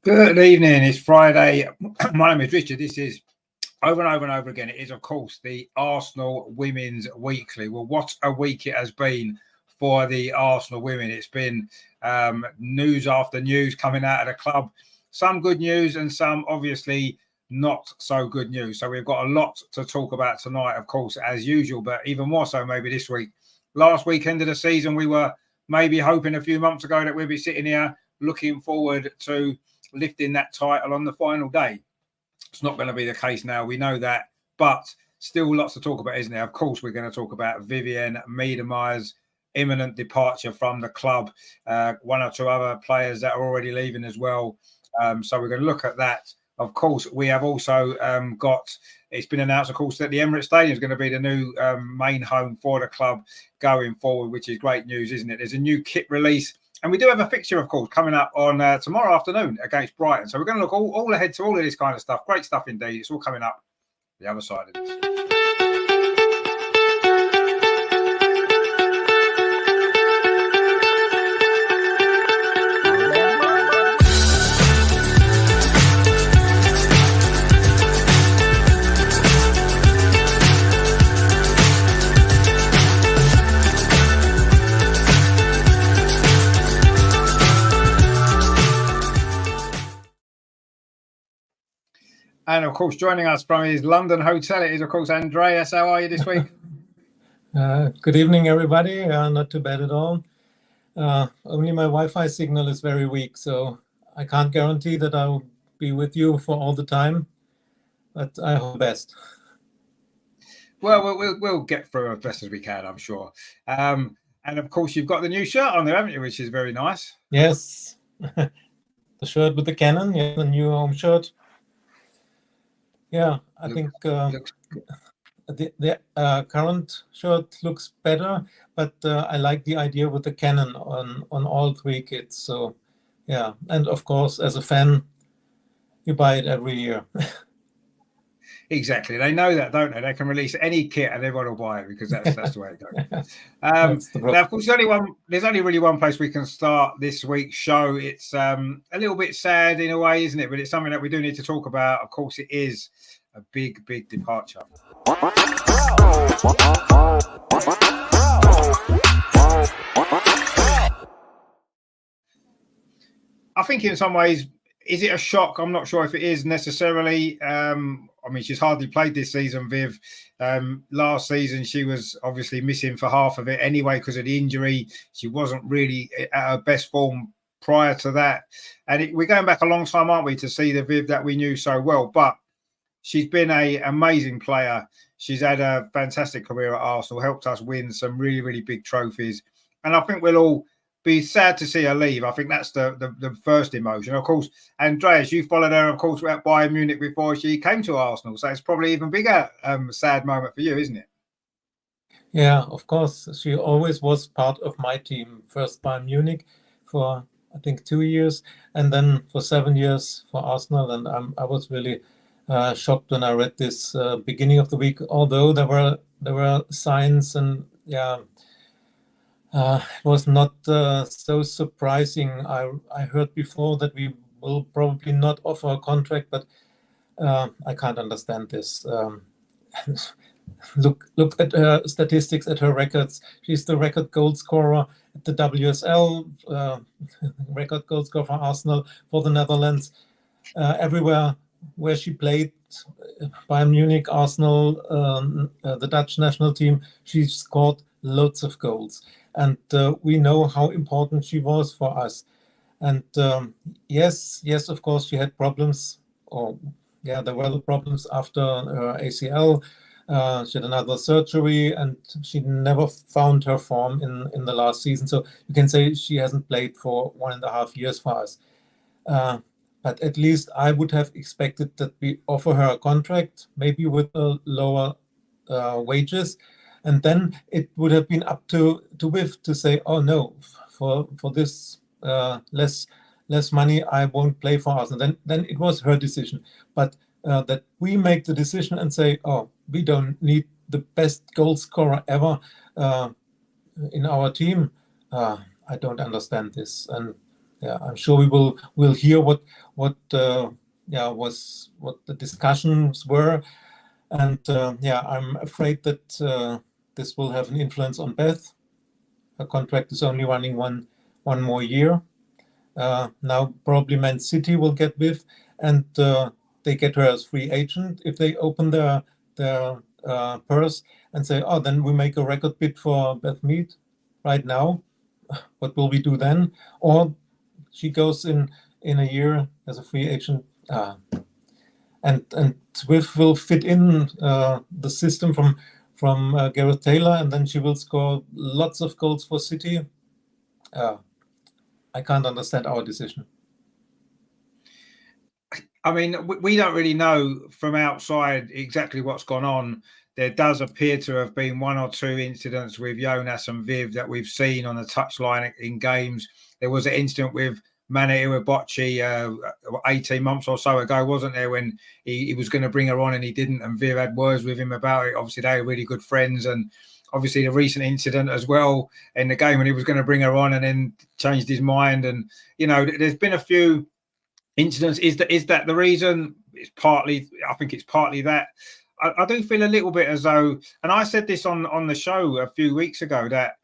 Good evening. It's Friday. My name is Richard. This is over and over and over again. It is, of course, the Arsenal Women's Weekly. Well, what a week it has been for the Arsenal women. It's been news after news coming out of the club. Some good news and some obviously not so good news. So we've got a lot to talk about tonight, of course, as usual, but even more so maybe this week. Last weekend of the season, we were maybe hoping a few months ago that we'd be sitting here looking forward to lifting that title on the final day. It's not going to be the case now. We know that, but still lots to talk about, isn't there? Of course, we're going to talk about Vivianne Miedema's imminent departure from the club. One or two other players that are already leaving as well. So we're going to look at that. Of course, we have also it's been announced, of course, that the Emirates Stadium is going to be the new main home for the club going forward, which is great news, isn't it? There's a new kit release. And we do have a fixture, of course, coming up on tomorrow afternoon against Brighton. So we're going to look all ahead to all of this kind of stuff. Great stuff indeed. It's all coming up the other side of this. And, of course, joining us from his London hotel, it is, of course, Andreas. How are you this week? Good evening, everybody. Not too bad at all. Only my Wi-Fi signal is very weak, so I can't guarantee that I will be with you for all the time, but I hope best. Well, we'll get through as best as we can, I'm sure. And, of course, you've got the new shirt on there, haven't you, which is very nice. Yes. The shirt with the cannon, yeah, the new home shirt. Yeah, I think the current shirt looks better, but I like the idea with the cannon on all three kits. So, yeah, and of course, as a fan, you buy it every year. Exactly, they know that, don't they? They can release any kit and everyone will buy it because that's the way it goes. Now, of course, there's only really one place we can start this week's show. It's a little bit sad in a way, isn't it? But it's something that we do need to talk about. Of course, it is a big departure. I think in some ways, is it a shock? I'm not sure if it is necessarily. I mean, she's hardly played this season, Viv. Last season, she was obviously missing for half of it anyway because of the injury. She wasn't really at her best form prior to that. And we're going back a long time, aren't we, to see the Viv that we knew so well. But she's been an amazing player. She's had a fantastic career at Arsenal, helped us win some really big trophies. And I think we'll all be sad to see her leave. I think that's the first emotion. Of course, Andreas, you followed her, of course, at Bayern Munich before she came to Arsenal. So it's probably even bigger sad moment for you, isn't it? Yeah, of course. She always was part of my team. First Bayern Munich for, I think, 2 years, and then for 7 years for Arsenal. And I was really shocked when I read this beginning of the week, although there were signs and, yeah, it was not so surprising. I heard before that we will probably not offer a contract, but I can't understand this. Look at her statistics, at her records. She's the record goal scorer at the WSL, record goal scorer for Arsenal, for the Netherlands. Everywhere where she played, Bayern Munich, Arsenal, the Dutch national team, she scored loads of goals. And we know how important she was for us. And yes, of course, she had problems. There were problems after her ACL She had another surgery, and she never found her form in the last season. So you can say she hasn't played for 1.5 years for us. But at least I would have expected that we offer her a contract, maybe with a lower wages, and then it would have been up to Viv to say, "Oh no, for this less money, I won't play for us." And then it was her decision. But that we make the decision and say, "Oh, we don't need the best goal scorer ever in our team." I don't understand this, and yeah, I'm sure we'll hear what the discussions were, and yeah, I'm afraid that this will have an influence on Beth. Her contract is only running one more year. Now probably Man City will get Viv, and they get her as free agent if they open their purse and say, "Oh, then we make a record bid for Beth Mead right now. What will we do then?" Or she goes in a year as a free agent, and Viv will fit in the system from Gareth Taylor, and then she will score lots of goals for City. I can't understand our decision. I mean, we don't really know from outside exactly what's gone on. There does appear to have been 1 or 2 incidents with Jonas and Viv that we've seen on the touchline in games. There was an incident with Mana Iwabocci 18 months or so ago, wasn't there, when he was going to bring her on and he didn't, and Viv had words with him about it. Obviously, they were really good friends, and obviously the recent incident as well in the game when he was going to bring her on and then changed his mind. And, you know, there's been a few incidents. Is that the reason? I think it's partly that. I do feel a little bit as though, and I said this on the show a few weeks ago, that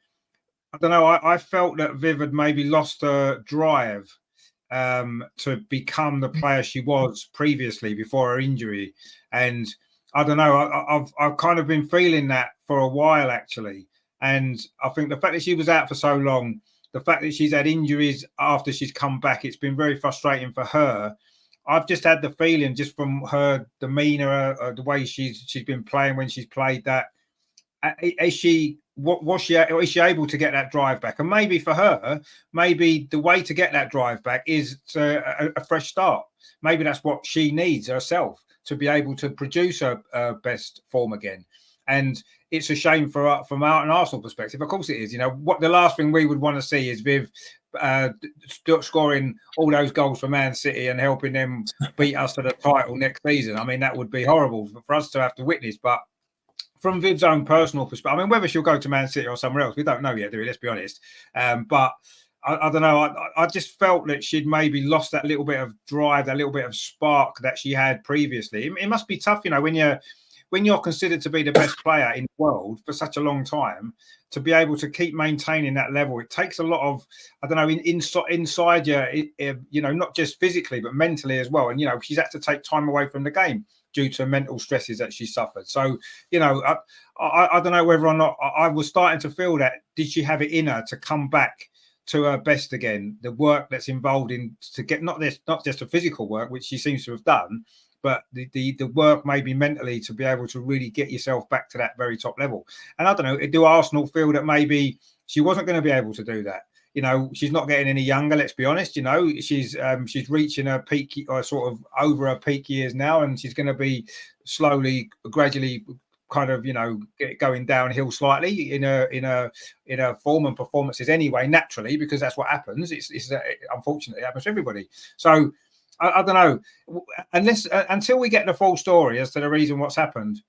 I don't know, I felt that Viv had maybe lost her drive to become the player she was previously before her injury. And I don't know, I've kind of been feeling that for a while, actually. And I think the fact that she was out for so long, the fact that she's had injuries after she's come back, it's been very frustrating for her. I've just had the feeling, just from her demeanour, the way she's been playing when she's played, that is she able to get that drive back? And maybe for her, maybe the way to get that drive back is a fresh start. Maybe that's what she needs herself, to be able to produce her best form again. And it's a shame from an Arsenal perspective. Of course it is. You know, what the last thing we would want to see is Viv scoring all those goals for Man City and helping them beat us to the title next season. I mean, that would be horrible for us to have to witness. But from Viv's own personal perspective, I mean, whether she'll go to Man City or somewhere else, we don't know yet, do we? Let's be honest. But I don't know. I just felt that she'd maybe lost that little bit of drive, that little bit of spark that she had previously. It must be tough, you know, when you're considered to be the best player in the world for such a long time, to be able to keep maintaining that level. It takes a lot of, I don't know, inside you know, not just physically, but mentally as well. And, you know, she's had to take time away from the game due to mental stresses that she suffered. So, you know, I don't know whether or not I was starting to feel that, did she have it in her to come back to her best again? The work that's involved in to get not just the physical work, which she seems to have done, but the work maybe mentally to be able to really get yourself back to that very top level. And I don't know, do Arsenal feel that maybe she wasn't going to be able to do that? You know, she's not getting any younger, let's be honest. You know, she's reaching her peak, or sort of over her peak years now, and she's going to be slowly, gradually kind of, you know, going downhill slightly in her form and performances anyway, naturally, because that's what happens. It's unfortunately, it happens to everybody. So I don't know, until we get the full story as to the reason what's happened,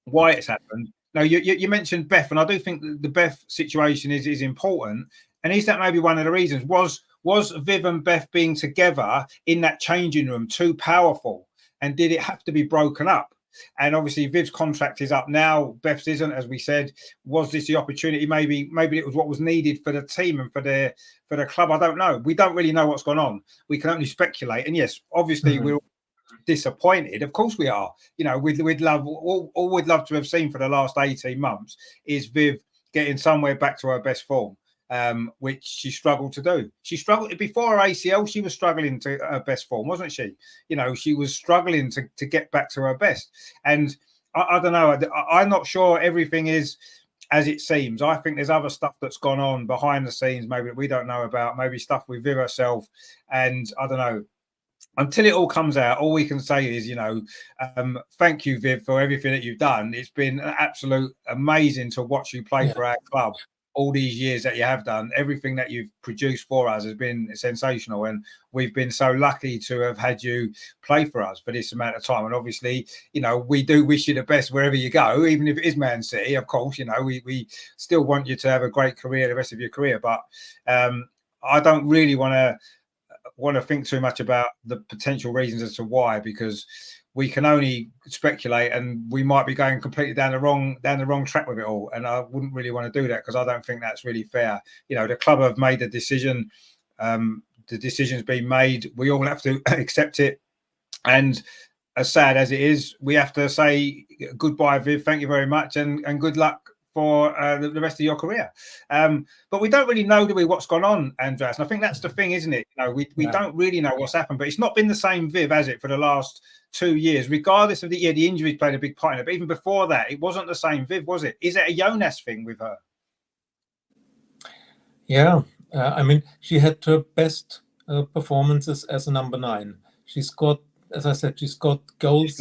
why it's happened. Now, you mentioned Beth, and I do think the Beth situation is important. And is that maybe one of the reasons? Was Viv and Beth being together in that changing room too powerful? And did it have to be broken up? And obviously Viv's contract is up now, Beth's isn't, as we said. Was this the opportunity? Maybe it was what was needed for the team and for the club. I don't know. We don't really know what's gone on. We can only speculate. And yes, obviously we're disappointed. Of course we are. You know, we'd love, all we'd love to have seen for the last 18 months is Viv getting somewhere back to her best form. Which she struggled to do. She struggled before her ACL. She was struggling to her best form, wasn't she? You know, she was struggling to get back to her best. And I don't know. I'm not sure everything is as it seems. I think there's other stuff that's gone on behind the scenes, maybe that we don't know about, maybe stuff with Viv herself. And I don't know. Until it all comes out, all we can say is, thank you, Viv, for everything that you've done. It's been absolute amazing to watch you play for our club all these years that you have done. Everything that you've produced for us has been sensational, and we've been so lucky to have had you play for us for this amount of time. And obviously, we do wish you the best wherever you go, even if it is Man City. Of course, we still want you to have a great career the rest of your career. But I don't really want to think too much about the potential reasons as to why, because we can only speculate, and we might be going completely down the wrong track with it all. And I wouldn't really want to do that, because I don't think that's really fair. The club have made a decision. The decision's been made. We all have to accept it. And as sad as it is, we have to say goodbye, Viv. Thank you very much, and good luck for the rest of your career. But we don't really know, do we, what's gone on, Andreas? And I think that's the thing, isn't it? We don't really know what's happened, but it's not been the same Viv, has it, for the last 2 years, regardless of the injuries played a big part in it. But even before that, it wasn't the same Viv, was it? Is it a Jonas thing with her? Yeah, I mean, she had her best performances as a number 9. She scored, as I said, she scored goals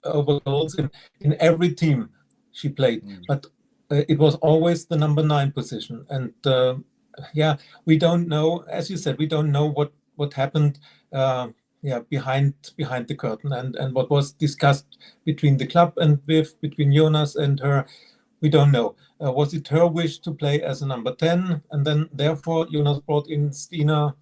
over goals in every team she played. But it was always the number 9 position. And we don't know, as you said, we don't know what happened behind the curtain, and what was discussed between the club and between Jonas and her. We don't know. Was it her wish to play as a number 10, and then therefore Jonas brought in Stina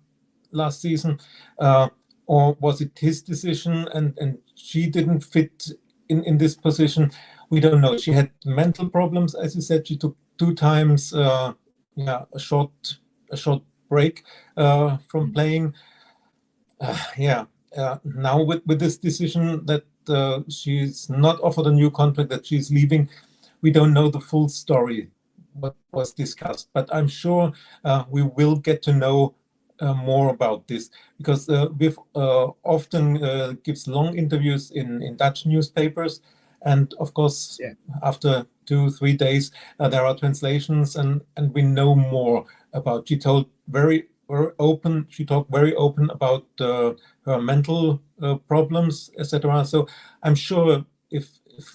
last season, or was it his decision and she didn't fit in this position? We don't know. She had mental problems, as you said. She took 2 times a short break from playing. Now with this decision that she's not offered a new contract, that she's leaving, we don't know the full story, what was discussed. But I'm sure we will get to know more about this, because Viv often gives long interviews in Dutch newspapers. And of course, after 2-3 days, there are translations, and we know more about. She told very open. She talked very open about her mental problems, etc. So I'm sure if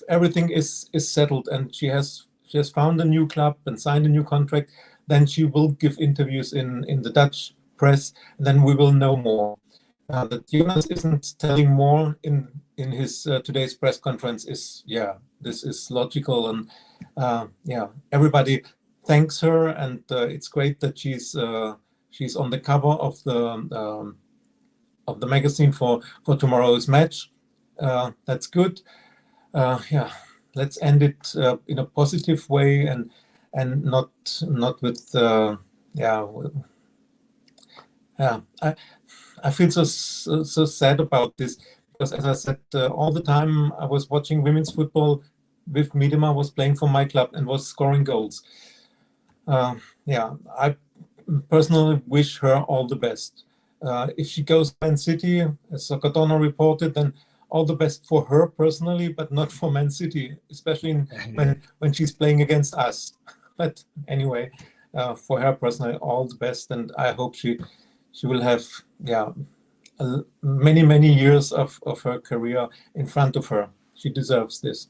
everything is settled and she has found a new club and signed a new contract, then she will give interviews in the Dutch press, and then we will know more. That Jonas isn't telling more in his today's press conference is this is logical, and everybody thanks her, and it's great that she's on the cover of the magazine for tomorrow's match. That's good. Let's end it in a positive way, and not with I feel so sad about this, because, as I said, all the time I was watching women's football. Viv Miedema was playing for my club and was scoring goals. I personally wish her all the best. If she goes to Man City, as Soccerdono reported, then all the best for her personally, but not for Man City, especially when she's playing against us. But anyway, for her personally, all the best, and I hope she will have many years of her career in front of her. She deserves this.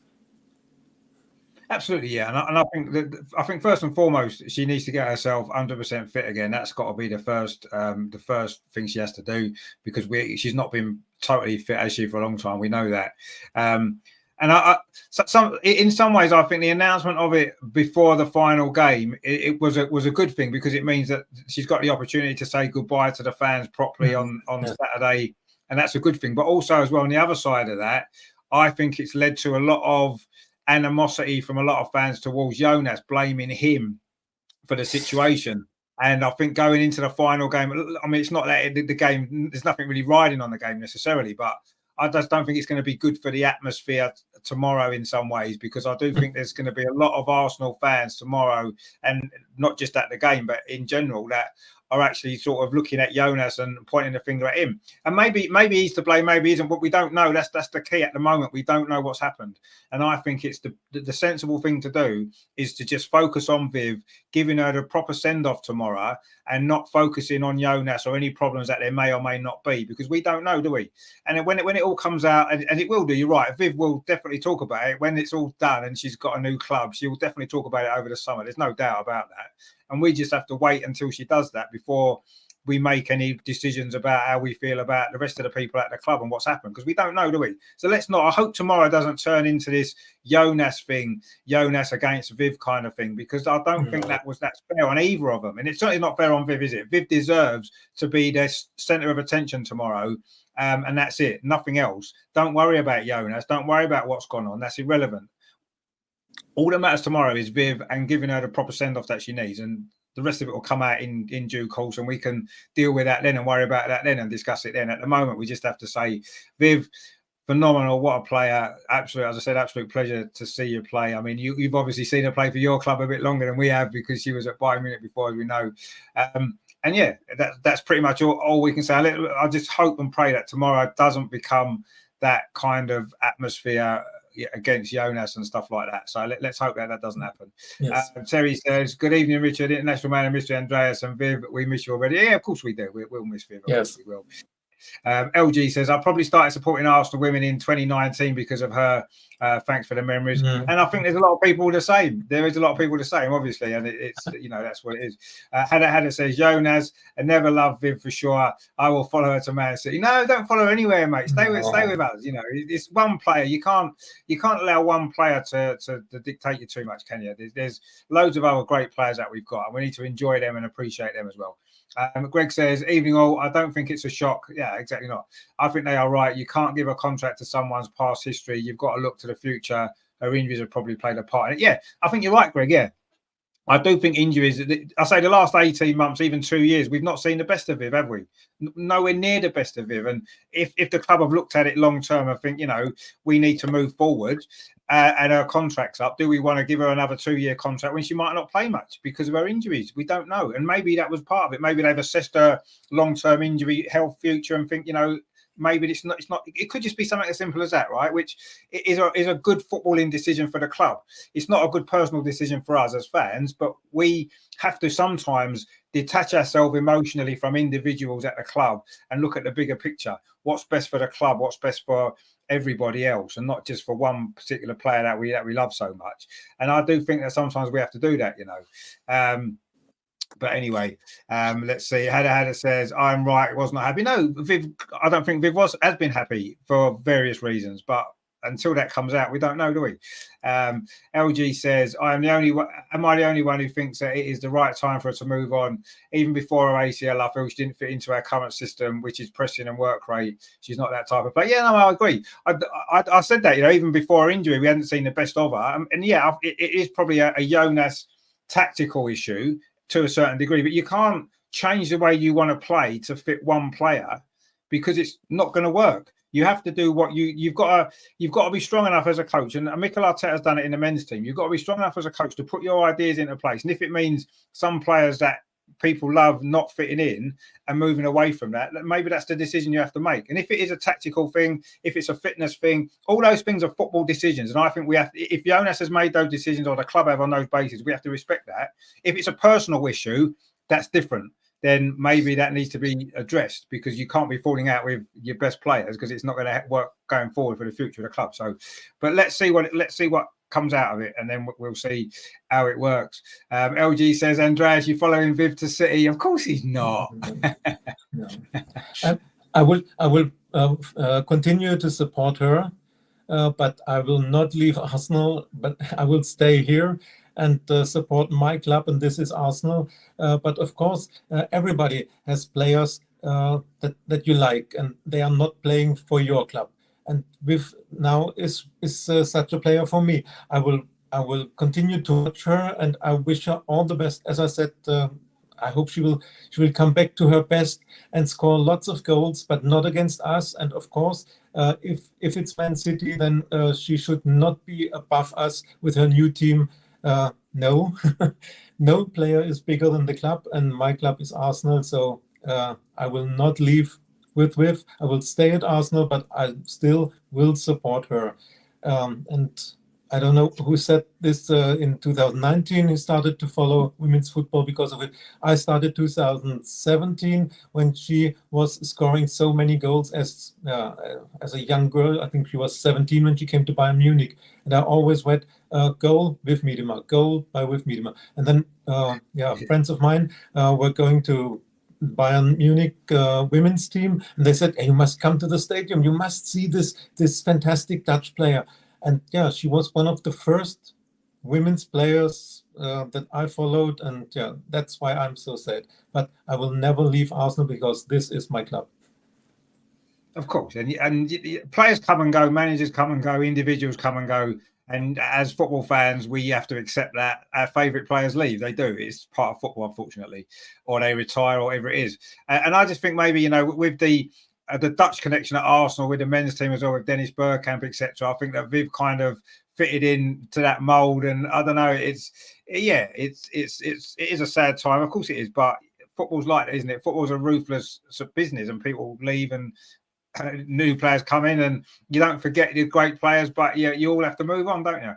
Absolutely, yeah, and I think first and foremost, she needs to get herself 100% fit again. That's got to be the first thing she has to do, because she's not been totally fit, has she, for a long time. We know that. And in some ways, I think the announcement of it before the final game, it was a good thing, because it means that she's got the opportunity to say goodbye to the fans properly on Saturday, and that's a good thing. But also, as well, on the other side of that, I think it's led to a lot of animosity from a lot of fans towards Jonas, blaming him for the situation. And I think going into the final game, I mean, it's not that the game, there's nothing really riding on the game necessarily, but I just don't think it's going to be good for the atmosphere tomorrow in some ways, because I do think there's going to be a lot of Arsenal fans tomorrow, and not just at the game, but in general, that are actually sort of looking at Jonas and pointing the finger at him. And maybe he's to blame, maybe he isn't, but we don't know. That's the key at the moment. We don't know what's happened. And I think it's the sensible thing to do is to just focus on Viv, giving her the proper send-off tomorrow, and not focusing on Jonas or any problems that there may or may not be, because we don't know, do we? And when it all comes out, and it will do, you're right, Viv will definitely talk about it when it's all done and she's got a new club. She will definitely talk about it over the summer. There's no doubt about that. And we just have to wait until she does that before we make any decisions about how we feel about the rest of the people at the club and what's happened, because we don't know, do we? So let's not. I hope tomorrow doesn't turn into this Jonas thing, Jonas against Viv kind of thing, because I don't think that's fair on either of them. And it's certainly not fair on Viv, is it? Viv deserves to be their centre of attention tomorrow. And that's it. Nothing else. Don't worry about Jonas. Don't worry about what's gone on. That's irrelevant. All that matters tomorrow is Viv and giving her the proper send-off that she needs. And the rest of it will come out in due course, and we can deal with that then and worry about that then and discuss it then. At the moment, we just have to say, Viv, phenomenal. What a player. Absolute, as I said, absolute pleasure to see you play. I mean, you've obviously seen her play for your club a bit longer than we have, because she was at Bayern Munich before, as we know. And yeah, that's pretty much all we can say. I just hope and pray that tomorrow doesn't become that kind of atmosphere against Jonas and stuff like that. So let's hope that doesn't happen. Yes. Terry says, good evening, Richard, international man and Mr. Andreas and Viv. We miss you already. Yeah, of course we do. We'll miss Viv. Yes, we will. LG says, I probably started supporting Arsenal women in 2019 because of her. Thanks for the memories. And I think there's a lot of people the same. There is a lot of people the same, obviously, and it's that's what it is. Hada says, Jonas, I never loved Viv for sure. I will follow her to Man City. No, don't follow her anywhere, mate. Stay with us. It's one player. You can't allow one player to dictate you too much, can you? There's loads of other great players that we've got, and we need to enjoy them and appreciate them as well. Greg says, evening all, I don't think it's a shock. Yeah, exactly not. I think they are right. You can't give a contract to someone's past history. You've got to look to the future. Her injuries have probably played a part in it. Yeah, I think you're right, Greg. Yeah, I do think injuries, I say the last 18 months, even 2 years, we've not seen the best of Viv, have we? Nowhere near the best of Viv. And if the club have looked at it long term and think, we need to move forward, and her contract's up, do we want to give her another 2-year contract when she might not play much because of her injuries? We don't know. And maybe that was part of it. Maybe they've assessed her long-term injury health future and think, maybe it's not. It could just be something as simple as that, right? Which is a good footballing decision for the club. It's not a good personal decision for us as fans, but we have to sometimes detach ourselves emotionally from individuals at the club and look at the bigger picture. What's best for the club? What's best for everybody else, and not just for one particular player that we love so much. And I do think that sometimes we have to do that, But anyway, let's see. Hada says, I'm right, was not happy. No, Viv, I don't think Viv has been happy for various reasons, but until that comes out, we don't know, do we? LG says, am I the only one who thinks that it is the right time for her to move on? Even before her ACL, I feel she didn't fit into our current system, which is pressing and work rate. She's not that type of player. Yeah, no, I agree. I said that, even before her injury, we hadn't seen the best of her. And yeah, it is probably a Jonas tactical issue to a certain degree, but you can't change the way you want to play to fit one player, because it's not going to work. You have to do what you've got to be strong enough as a coach. And Mikel Arteta has done it in the men's team. You've got to be strong enough as a coach to put your ideas into place. And if it means some players that people love not fitting in and moving away from that, maybe that's the decision you have to make. And if it is a tactical thing, if it's a fitness thing, all those things are football decisions. And I think we have, if Jonas has made those decisions or the club have on those bases, we have to respect that. If it's a personal issue, that's different. Then maybe that needs to be addressed, because you can't be falling out with your best players, because it's not going to work going forward for the future of the club. So, but let's see what comes out of it, and then we'll see how it works. LG says, Andreas, you following Viv to City? Of course he's not. No. I will continue to support her, but I will not leave Arsenal, but I will stay here and support my club, and this is Arsenal. But of course, everybody has players that you like, and they are not playing for your club. And Viv now is such a player for me. I will continue to watch her, and I wish her all the best. As I said, I hope she will come back to her best and score lots of goals, but not against us. And of course, if it's Man City, then she should not be above us with her new team. no, no player is bigger than the club, and my club is Arsenal. So I will not leave with Viv. I will stay at Arsenal, but I still will support her. And I don't know who said this in 2019. He started to follow women's football because of it. I started 2017 when she was scoring so many goals as a young girl. I think she was 17 when she came to Bayern Munich, and I always read goal with Miedema, goal by with Miedema. And then friends of mine were going to Bayern Munich women's team, and they said, hey, you must come to the stadium. You must see this fantastic Dutch player. And yeah, she was one of the first women's players that I followed, and yeah, that's why I'm so sad. But I will never leave Arsenal because this is my club. Of course, and players come and go, managers come and go, individuals come and go, and as football fans, we have to accept that our favourite players leave. They do. It's part of football, unfortunately, or they retire, or whatever it is. And I just think maybe, with the Dutch connection at Arsenal, with the men's team as well, with Dennis Bergkamp, etc. I think that Viv kind of fitted in to that mould, and I don't know. It is a sad time, of course it is, but football's like that, isn't it? Football's a ruthless business, and people leave and new players come in, and you don't forget the great players, but you all have to move on, don't you?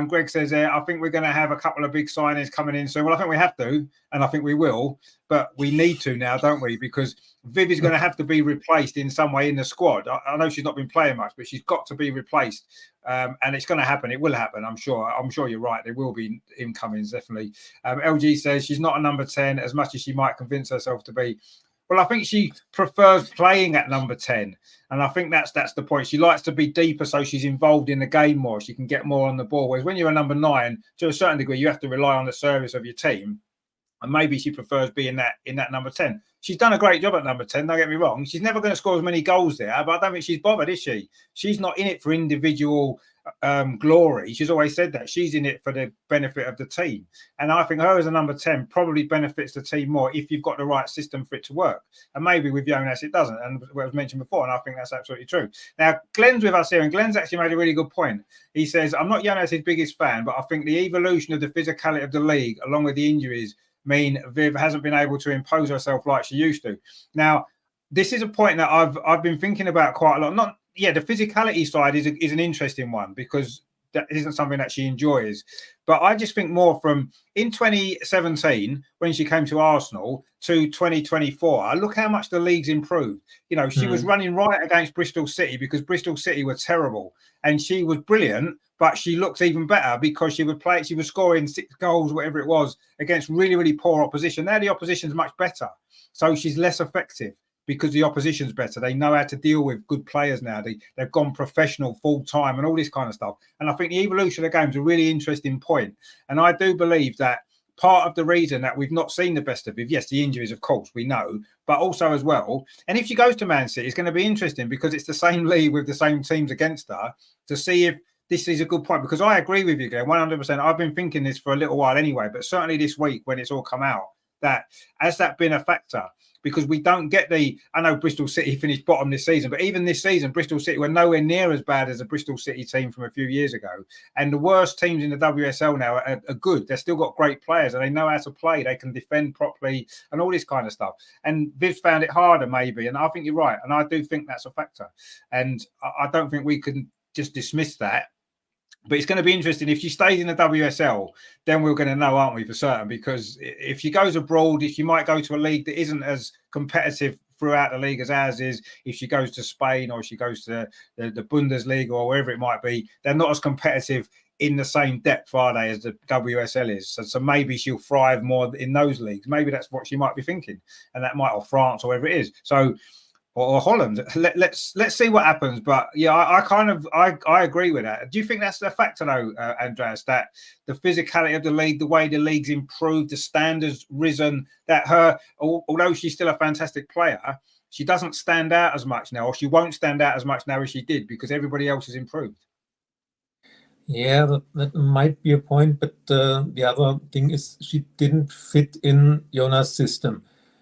Greg says, I think we're going to have a couple of big signings coming in soon. Well, I think we have to, and I think we will, but we need to now, don't we? Because Viv is going to have to be replaced in some way in the squad. I know she's not been playing much, but she's got to be replaced, and it's going to happen. It will happen, I'm sure. I'm sure you're right. There will be incomings, definitely. LG says she's not a number 10 as much as she might convince herself to be. Well, I think she prefers playing at number 10. And I think that's the point. She likes to be deeper, so she's involved in the game more. She can get more on the ball. Whereas when you're a number 9, to a certain degree, you have to rely on the service of your team. And maybe she prefers being in that number 10. She's done a great job at number 10, don't get me wrong. She's never going to score as many goals there, but I don't think she's bothered, is she? She's not in it for individual glory. She's always said that. She's in it for the benefit of the team. And I think her as a number 10 probably benefits the team more if you've got the right system for it to work. And maybe with Jonas it doesn't. And what was mentioned before, and I think that's absolutely true. Now, Glenn's with us here, and Glenn's actually made a really good point. He says, I'm not Jonas' biggest fan, but I think the evolution of the physicality of the league, along with the injuries, mean Viv hasn't been able to impose herself like she used to. Now, this is a point that I've been thinking about quite a lot. The physicality side is an interesting one because that isn't something that she enjoys. But I just think more from in 2017, when she came to Arsenal, to 2024, look how much the league's improved. She was running right against Bristol City because Bristol City were terrible. And she was brilliant, but she looks even better because she was scoring 6 goals, whatever it was, against really, really poor opposition. Now the opposition's much better. So she's less effective because the opposition's better. They know how to deal with good players now. They've gone professional full time and all this kind of stuff. And I think the evolution of the game is a really interesting point. And I do believe that part of the reason that we've not seen the best of Viv, yes, the injuries, of course, we know, but also as well, and if she goes to Man City, it's going to be interesting because it's the same league with the same teams against her to see if this is a good point. Because I agree with you, Glenn, 100%. I've been thinking this for a little while anyway, but certainly this week when it's all come out, that has that been a factor? Because we don't get I know Bristol City finished bottom this season, but even this season, Bristol City were nowhere near as bad as the Bristol City team from a few years ago. And the worst teams in the WSL now are good. They've still got great players and they know how to play. They can defend properly and all this kind of stuff. And Viv's found it harder maybe. And I think you're right. And I do think that's a factor. And I don't think we can just dismiss that. But it's going to be interesting. If she stays in the WSL, then we're going to know, aren't we, for certain? Because if she goes abroad, if she might go to a league that isn't as competitive throughout the league as ours is, if she goes to Spain or she goes to the Bundesliga or wherever it might be, they're not as competitive in the same depth, are they, as the WSL is. So maybe she'll thrive more in those leagues. Maybe that's what she might be thinking. And that might, or France or wherever it is. So, or Holland. Let's see what happens. But yeah, I agree with that. Do you think that's a factor though, Andreas, that the physicality of the league, the way the league's improved, the standards risen, that although she's still a fantastic player, she doesn't stand out as much now, or she won't stand out as much now as she did because everybody else has improved? Yeah, that might be a point, but the other thing is she didn't fit in Jonas' system.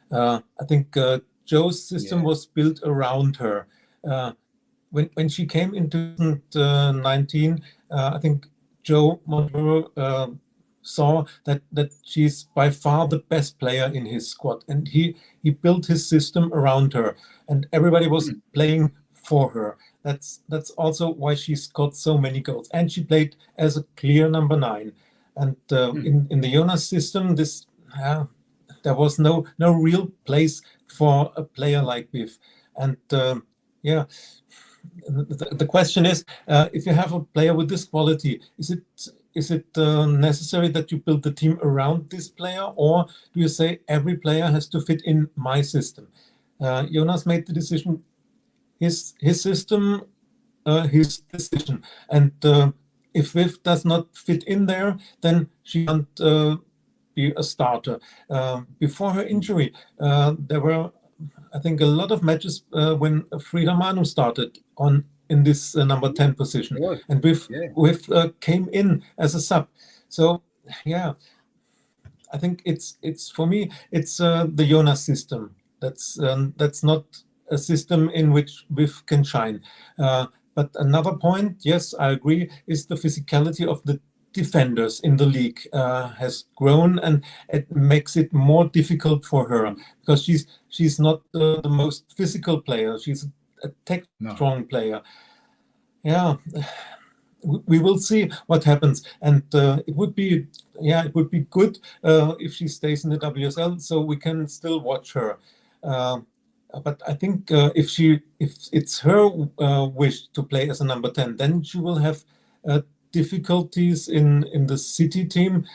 I think Joe's system was built around her. When she came in 2019, I think Joe Montero saw that she's by far the best player in his squad, and he built his system around her, and everybody was playing for her. That's also why she scored so many goals, and she played as a clear number 9. And in the Jonas system, this there was no real place for a player like Viv. And yeah, the question is, if you have a player with this quality, is it necessary that you build the team around this player, or do you say every player has to fit in my system? Jonas made the decision, his system, his decision, and if Viv does not fit in there, then she can't be a starter. Before her injury, there were, I think, a lot of matches when Frida Manu started in this number 10 position, and Viv came in as a sub. So yeah, I think it's for me, it's the Jonas system. That's not a system in which Viv can shine. But another point, yes, I agree, is the physicality of the defenders in the league has grown, and it makes it more difficult for her, because she's not the most physical player. She's a strong player. Yeah, we will see what happens, and it would be good if she stays in the WSL, so we can still watch her. But I think if it's her wish to play as a number 10, then she will have difficulties in the City team.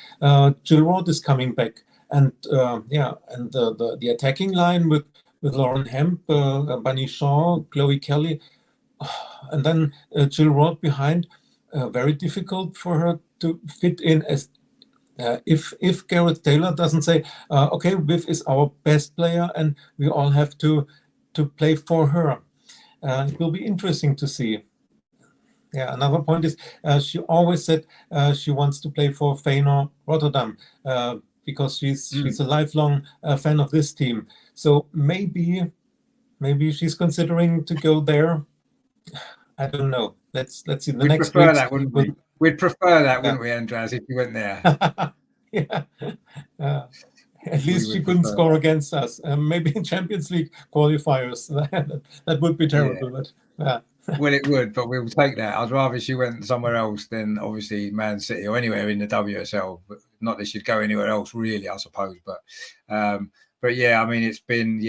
Jill Roth is coming back, and and the attacking line with Lauren Hemp, Bunny Shaw, Chloe Kelly, and then Jill Roth behind. Very difficult for her to fit in, as if Gareth Taylor doesn't say, okay, Viv is our best player and we all have to play for her. It will be interesting to see. Yeah, another point is she always said she wants to play for Feyenoord Rotterdam because she's a lifelong fan of this team. So maybe she's considering to go there. I don't know. Let's see. We'd prefer that, wouldn't we? We'd prefer that, wouldn't we, Andreas, if you went there? Yeah. At least she couldn't score against us. Maybe in Champions League qualifiers. That would be terrible. But well, it would, but we'll take that. I'd rather she went somewhere else than obviously Man City or anywhere in the WSL. But not that she'd go anywhere else, really, I suppose. But yeah, I mean, it's been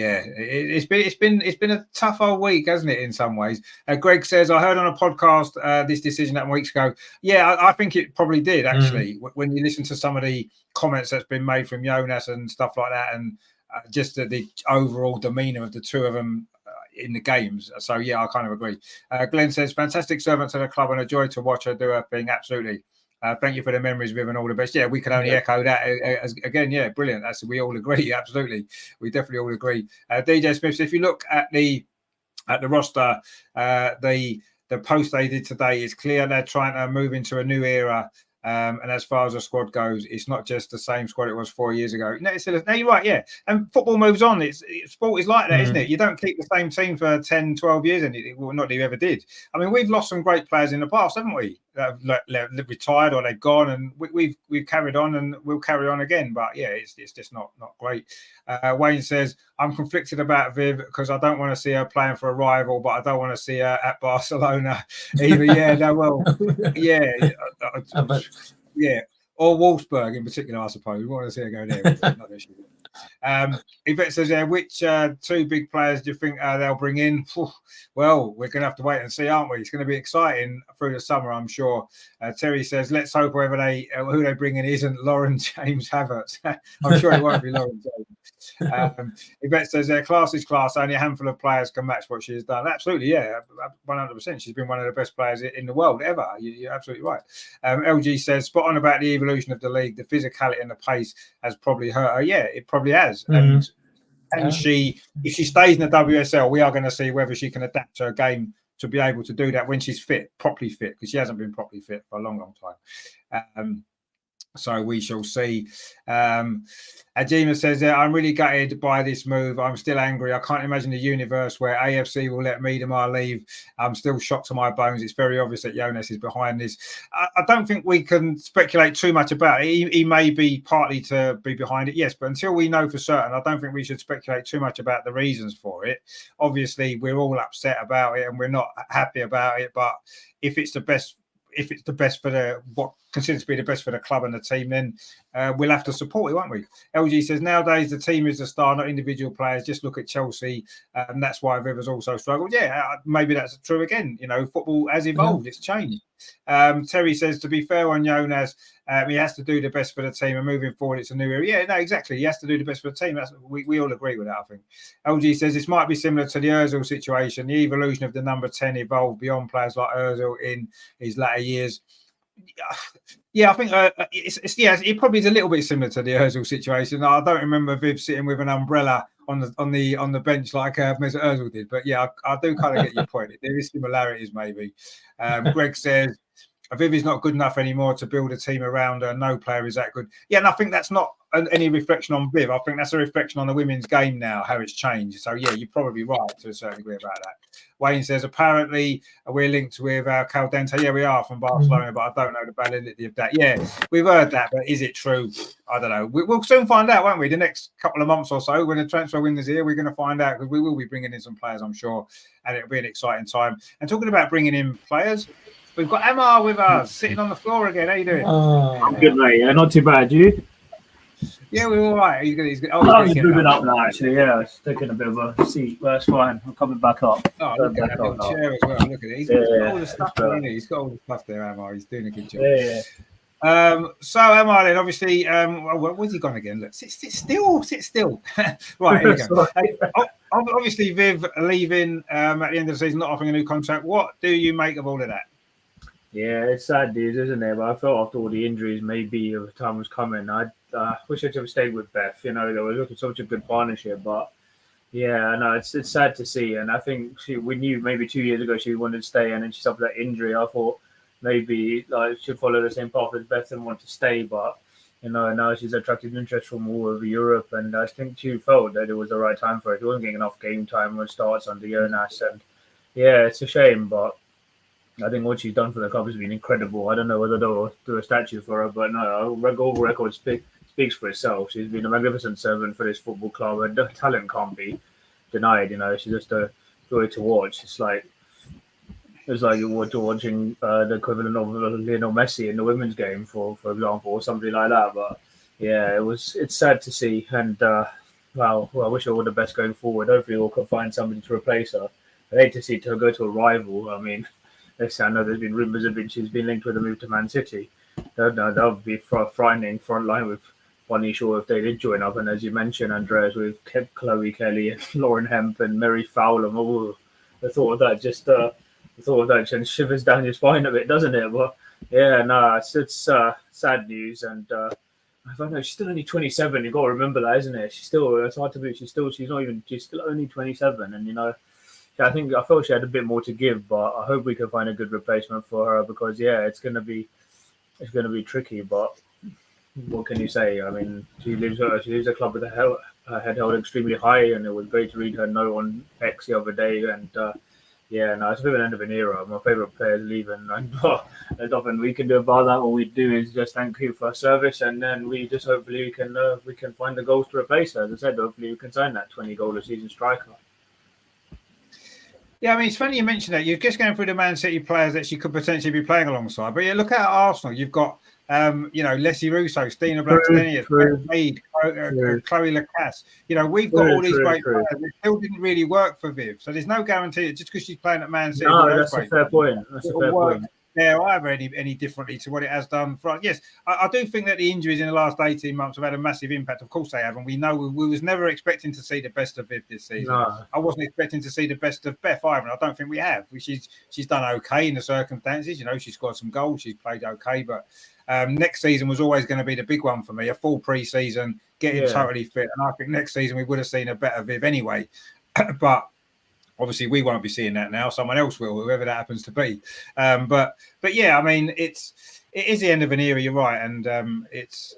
a tough old week, hasn't it? In some ways, Greg says, I heard on a podcast this decision that weeks ago. Yeah, I think it probably did actually. When you listen to some of the comments that's been made from Jonas and stuff like that, and just the overall demeanour of the two of them in the games. So yeah, I kind of agree. Glenn says, fantastic servant to the club and a joy to watch her do her thing. Absolutely. Thank you for the memories, Viv, and all the best. Yeah, we can only echo that again. Yeah, brilliant. We all agree. Absolutely, we definitely all agree. DJ Smith, if you look at the roster, the post they did today is clear. They're trying to move into a new era. And as far as the squad goes, it's not just the same squad it was 4 years ago. No, you're right, yeah. And football moves on. Sport is like that, isn't it? You don't keep the same team for 10, 12 years, and not that you ever did. I mean, we've lost some great players in the past, haven't we? They've retired or they've gone, and we've carried on, and we'll carry on again. But yeah, it's just not great. Wayne says, I'm conflicted about Viv because I don't want to see her playing for a rival, but I don't want to see her at Barcelona either. Yeah, no, well, yeah. Yeah, or Wolfsburg in particular, I suppose. We want to see her go there. Yvette says, which two big players do you think they'll bring in? Well, we're going to have to wait and see, aren't we? It's going to be exciting through the summer, I'm sure. Terry says, let's hope who they bring in isn't Lauren James Havertz. I'm sure it won't be Lauren James. Yvette says, class is class. Only a handful of players can match what she has done. Absolutely, yeah, 100%. She's been one of the best players in the world ever. You're absolutely right. LG says, spot on about the evolution of the league. The physicality and the pace has probably hurt her. Yeah, it probably has. And if she stays in the WSL, we are going to see whether she can adapt her game to be able to do that when she's properly fit, because she hasn't been properly fit for a long time. So we shall see. Ajima says that I'm really gutted by this move. I'm still angry. I can't imagine a universe where AFC will let Miedema leave. I'm still shocked to my bones. It's very obvious that Jonas is behind this. I don't think we can speculate too much about it. He may be partly to be behind it, yes, but until we know for certain, I don't think we should speculate too much about the reasons for it. Obviously, we're all upset about it and we're not happy about it, but if it's the best for what considers to be the best for the club and the team, then we'll have to support it, won't we? LG says nowadays the team is the star, not individual players. Just look at Chelsea, and that's why Rivers also struggled. Yeah, maybe that's true again. Football has evolved; it's changed. Terry says, to be fair on Jonas, he has to do the best for the team, and moving forward, it's a new era. Yeah, no, exactly. He has to do the best for the team. We all agree with that, I think. LG says this might be similar to the Ozil situation. The evolution of the number 10 evolved beyond players like Ozil in his latter years. Yeah, I think it probably is a little bit similar to the Ozil situation. I don't remember Viv sitting with an umbrella on the bench like Mesut Ozil did, but yeah, I do kind of get your point. There is similarities, maybe. Greg says Viv is not good enough anymore to build a team around her. No player is that good. Yeah, and I think that's not any reflection on Viv. I think that's a reflection on the women's game now, how it's changed. So yeah, you're probably right to a certain degree about that. Wayne says apparently we're linked with Caldente. Yeah, we are from Barcelona, but I don't know the validity of that. Yeah, we've heard that, but is it true? I don't know. We'll soon find out, won't we? The next couple of months or so, when the transfer window's here, we're going to find out, because we will be bringing in some players, I'm sure, and it'll be an exciting time. And talking about bringing in players, we've got Emma with us, sitting on the floor again. How you doing? I'm good, mate. Yeah, not too bad. You? Yeah, we're all right. He's good. He's moving up now, actually. Yeah, he's taking a bit of a seat, but it's fine. I'm coming back up. Oh, look at that little chair as well. Look at it. He's got all the stuff there, hasn't he? He's got all the stuff there, Emma. He's doing a good job. Yeah. So Emma, then obviously, where's he gone again? Look, sit still. Right, here we go. Obviously, Viv leaving at the end of the season, not offering a new contract. What do you make of all of that? Yeah, it's sad news, isn't it? But I felt after all the injuries, maybe the time was coming. I wish I'd have stayed with Beth. They were looking such a good partnership, but yeah, no, it's sad to see. And I think we knew maybe 2 years ago she wanted to stay, and then she suffered that injury. I thought maybe she'd follow the same path as Beth and want to stay, but now she's attracted interest from all over Europe, and I think she felt that it was the right time for her. She wasn't getting enough game time or starts under Jonas, and yeah, it's a shame, but I think what she's done for the club has been incredible. I don't know whether they'll do a statue for her, but no, goal record speaks for itself. She's been a magnificent servant for this football club, and the talent can't be denied. She's just a joy to watch. It's like you're watching the equivalent of Lionel Messi in the women's game, for example, or something like that. But yeah, it's sad to see, and well, I wish her all the best going forward. Hopefully, we can find somebody to replace her. I hate to see her go to a rival. I mean, I know there's been rumours she's been linked with a move to Man City. That would be frightening front line with Bonnie Shaw if they did join up. And as you mentioned, Andreas, we've kept Chloe Kelly and Lauren Hemp and Mary Fowler. Oh, the thought of that just shivers down your spine a bit, doesn't it? But yeah, no, it's sad news. And I don't know, she's still only 27. You've got to remember that, isn't it? It's hard to believe she's still only 27. And I felt she had a bit more to give, but I hope we can find a good replacement for her, because yeah, it's going to be tricky. But what can you say? I mean, she leaves a club with her head held extremely high, and it was great to read her note on X the other day. And yeah, no, it's a bit of an end of an era. My favourite players leaving, and there's nothing we can do about that. All we do is just thank you for her service, and then we just hopefully we can find the goals to replace her. As I said, hopefully we can sign that 20-goal a season striker. Yeah, I mean, it's funny you mentioned that. You're just going through the Man City players that she could potentially be playing alongside. But yeah, look at Arsenal. You've got, Leslie Russo, Stina Blackstenius, Mead, Chloe Lacasse. We've got all these great players. It still didn't really work for Viv. So there's no guarantee that just because she's playing at Man City. No, that's a fair point. That's a fair point. There either any differently to what it has done for us. Yes, I do think that the injuries in the last 18 months have had a massive impact. Of course they have, and we know we was never expecting to see the best of Viv this season. No. I wasn't expecting to see the best of Beth either, and I don't think we have. She's done okay in the circumstances. She's scored some goals, she's played okay, but next season was always going to be the big one for me. A full pre-season, getting totally fit, and I think next season we would have seen a better Viv anyway. But obviously, we won't be seeing that now. Someone else will, whoever that happens to be. But yeah, I mean, it's it is the end of an era. You're right, and it's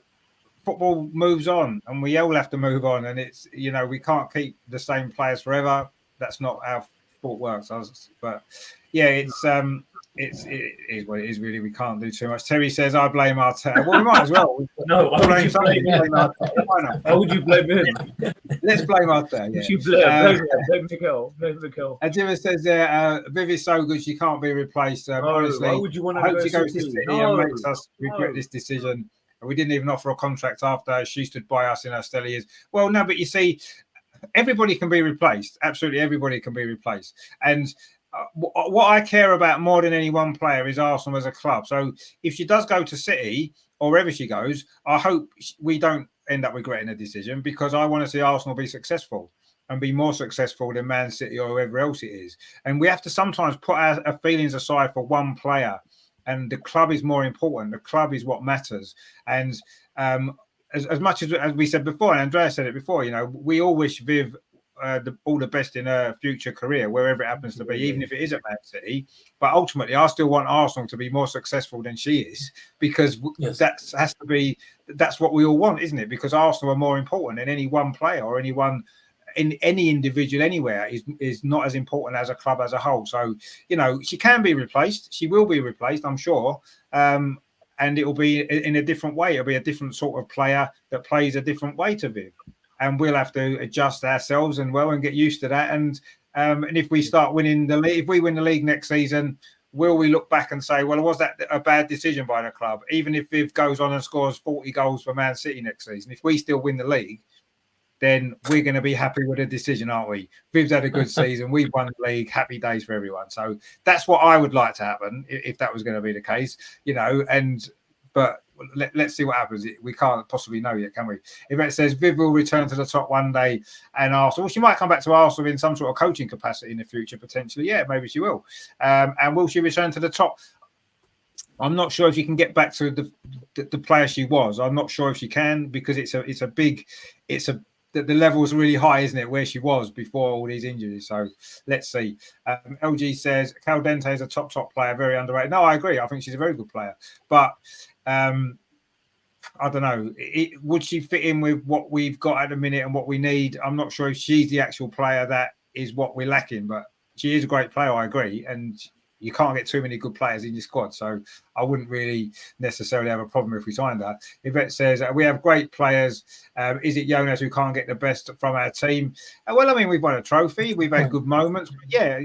football moves on, and we all have to move on. And it's we can't keep the same players forever. That's not how sport works. But yeah, it is what it is. Really, we can't do too much. Terry says, "I blame Arteta." Well, we might as well. No, why would you blame Arteta? Why not? How would you blame him? Let's blame Arteta. Yeah. You blame Mikel. Blame Mikel. And Jimmy says, "Viv is so good, she can't be replaced." Honestly, why would you want to I hope go she goes to City? City No, and makes us regret this decision. We didn't even offer a contract after she stood by us in our stellar years. Well, no, but you see, everybody can be replaced. Absolutely, everybody can be replaced. And what I care about more than any one player is Arsenal as a club. So if she does go to City or wherever she goes, I hope we don't end up regretting a decision, because I want to see Arsenal be successful and be more successful than Man City or whoever else it is. And we have to sometimes put our feelings aside for one player. And the club is more important. The club is what matters. And as much as we said before, and Andrea said it before, we all wish Viv all the best in her future career, wherever it happens to be, even if it is at Man City. But ultimately, I still want Arsenal to be more successful than she is, because that's what we all want, isn't it? Because Arsenal are more important than any one player or any individual anywhere is not as important as a club as a whole. So, she can be replaced. She will be replaced, I'm sure. And it will be in a different way. It'll be a different sort of player that plays a different way to Viv. And we'll have to adjust ourselves and get used to that. And if we start winning the league, if we win the league next season, will we look back and say, well, was that a bad decision by the club? Even if Viv goes on and scores 40 goals for Man City next season, if we still win the league, then we're going to be happy with the decision, aren't we? Viv's had a good season. We've won the league. Happy days for everyone. So that's what I would like to happen if that was going to be the case, but let's see what happens. We can't possibly know yet, can we? If it says Viv will return to the top one day and Arsenal, well, she might come back to Arsenal in some sort of coaching capacity in the future, potentially. Yeah, maybe she will. And will she return to the top? I'm not sure if she can get back to the player she was. I'm not sure if she can, because the level is really high, isn't it, where she was before all these injuries. So let's see. LG says Caldente is a top player, very underrated. No, I agree. I think she's a very good player. But I don't know. Would she fit in with what we've got at the minute and what we need? I'm not sure if she's the actual player that is what we're lacking, but she is a great player, I agree. And you can't get too many good players in your squad. So I wouldn't really necessarily have a problem if we signed her. Yvette says, we have great players. Is it Jonas who can't get the best from our team? Well, I mean, we've won a trophy. We've had good moments. Yeah,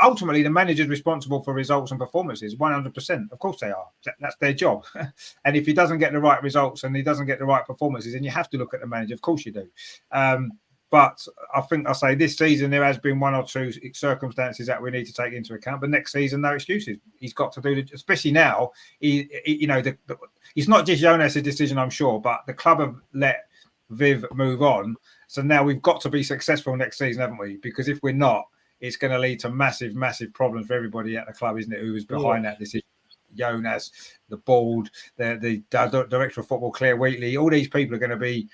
ultimately, the manager's responsible for results and performances, 100%. Of course they are. That's their job. And if he doesn't get the right results and he doesn't get the right performances, then you have to look at the manager. Of course you do. But I think I'll say this season there has been one or two circumstances that we need to take into account. But next season, no excuses. He's got to do it, especially now. It's not just Jonas' decision, I'm sure, but the club have let Viv move on. So now we've got to be successful next season, haven't we? Because if we're not, it's going to lead to massive problems for everybody at the club, isn't it? Who was behind that decision? Jonas, the board, the director of football, Claire Wheatley. All these people are going to be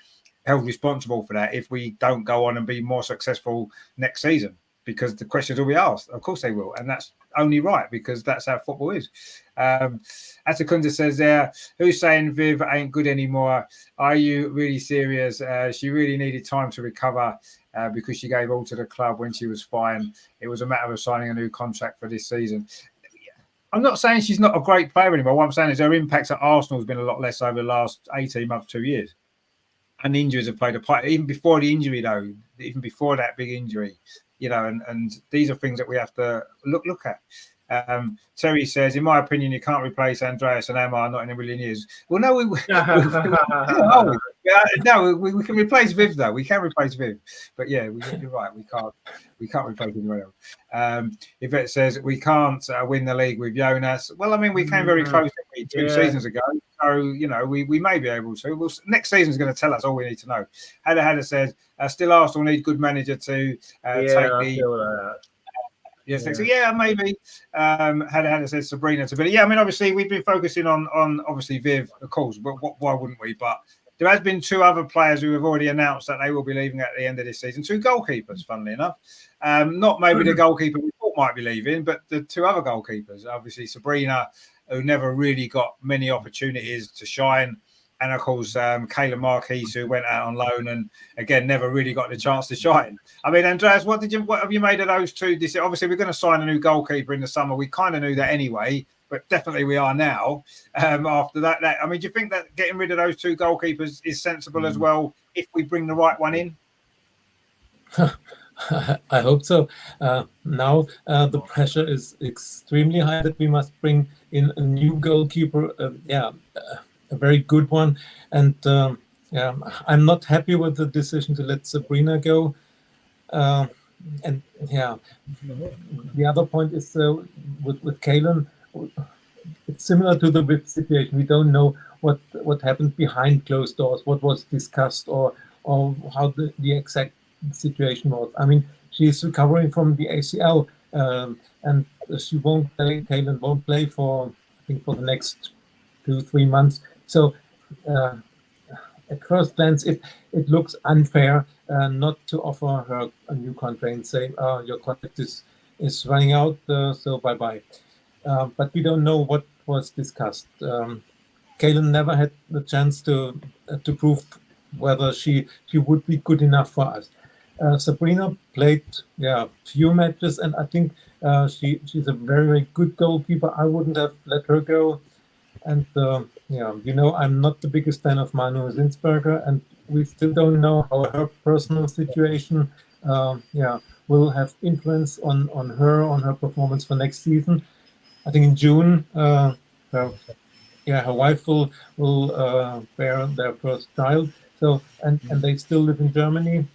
held responsible for that if we don't go on and be more successful next season, because the questions will be asked. Of course they will, and that's only right, because that's how football is. Atakunda says there, who's saying Viv ain't good anymore? Are you really serious? She really needed time to recover because she gave all to the club when she was fine. It was a matter of signing a new contract for this season. I'm not saying she's not a great player anymore. What I'm saying is her impact at Arsenal has been a lot less over the last 18 months, 2 years. And injuries have played a part. Even before the injury, though, even before that big injury, and these are things that we have to look at. Terry says, in my opinion, you can't replace Andreas and Emma, not in a million years. Well, no, we can replace Viv, though. We can replace Viv, but yeah, you're right. We can't replace anyone else. Yvette says we can't win the league with Jonas. Well, I mean, we came very close two seasons ago. So, we may be able to. Well, next season is going to tell us all we need to know. Hada says, still Arsenal need good manager to take the... Yes, so yeah, maybe. Hada says Sabrina to be. Yeah, I mean, obviously, we've been focusing on obviously Viv, of course, but why wouldn't we? But there has been two other players who have already announced that they will be leaving at the end of this season. Two goalkeepers, funnily enough. Not maybe the goalkeeper we thought might be leaving, but the two other goalkeepers, obviously Sabrina, who never really got many opportunities to shine. And of course, Kayla Marquise, who went out on loan and again never really got the chance to shine. I mean, Andreas, what have you made of those two? Obviously, we're going to sign a new goalkeeper in the summer. We kind of knew that anyway, but definitely we are now. After that, I mean, do you think that getting rid of those two goalkeepers is sensible as well if we bring the right one in? I hope so. Now the pressure is extremely high that we must bring in a new goalkeeper. A very good one. And I'm not happy with the decision to let Sabrina go. And yeah, the other point is with Kalen, it's similar to the WIP situation. We don't know what happened behind closed doors, what was discussed, or how the exact situation was. I mean, she's recovering from the ACL, and she won't play. Kalen won't play for, I think, for the next 2-3 months. So at first glance, it looks unfair not to offer her a new contract and say, your contract is running out, so bye-bye. But we don't know what was discussed. Kaylen never had the chance to prove whether she would be good enough for us. Sabrina played few matches, and I think she's a very, very good goalkeeper. I wouldn't have let her go. And I'm not the biggest fan of Manu Zinsberger, and we still don't know how her personal situation will have influence on her performance for next season. I think in June, her wife will bear their first child. So and they still live in Germany.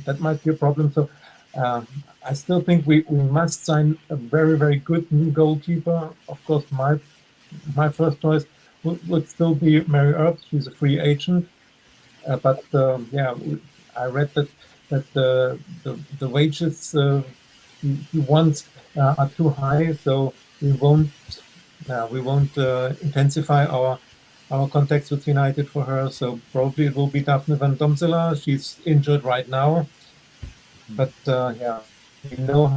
That might be a problem. So I still think we must sign a very, very good new goalkeeper. Of course, my first choice would still be Mary Earps. She's a free agent, but I read that the wages he wants are too high, so we won't intensify our contacts with United for her. So probably it will be Daphne van Domsela. She's injured right now, but we know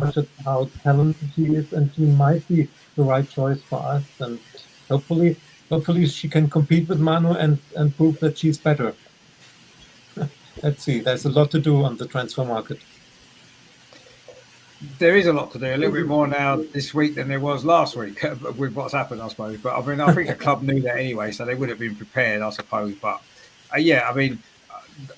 how talented she is, and she might be the right choice for us. And hopefully she can compete with Manu and prove that she's better. Let's see. There's a lot to do on the transfer market. There is a lot to do, a little bit more now this week than there was last week with what's happened, I suppose. But I mean, I think the club knew that anyway, so they would have been prepared, I suppose. But I mean,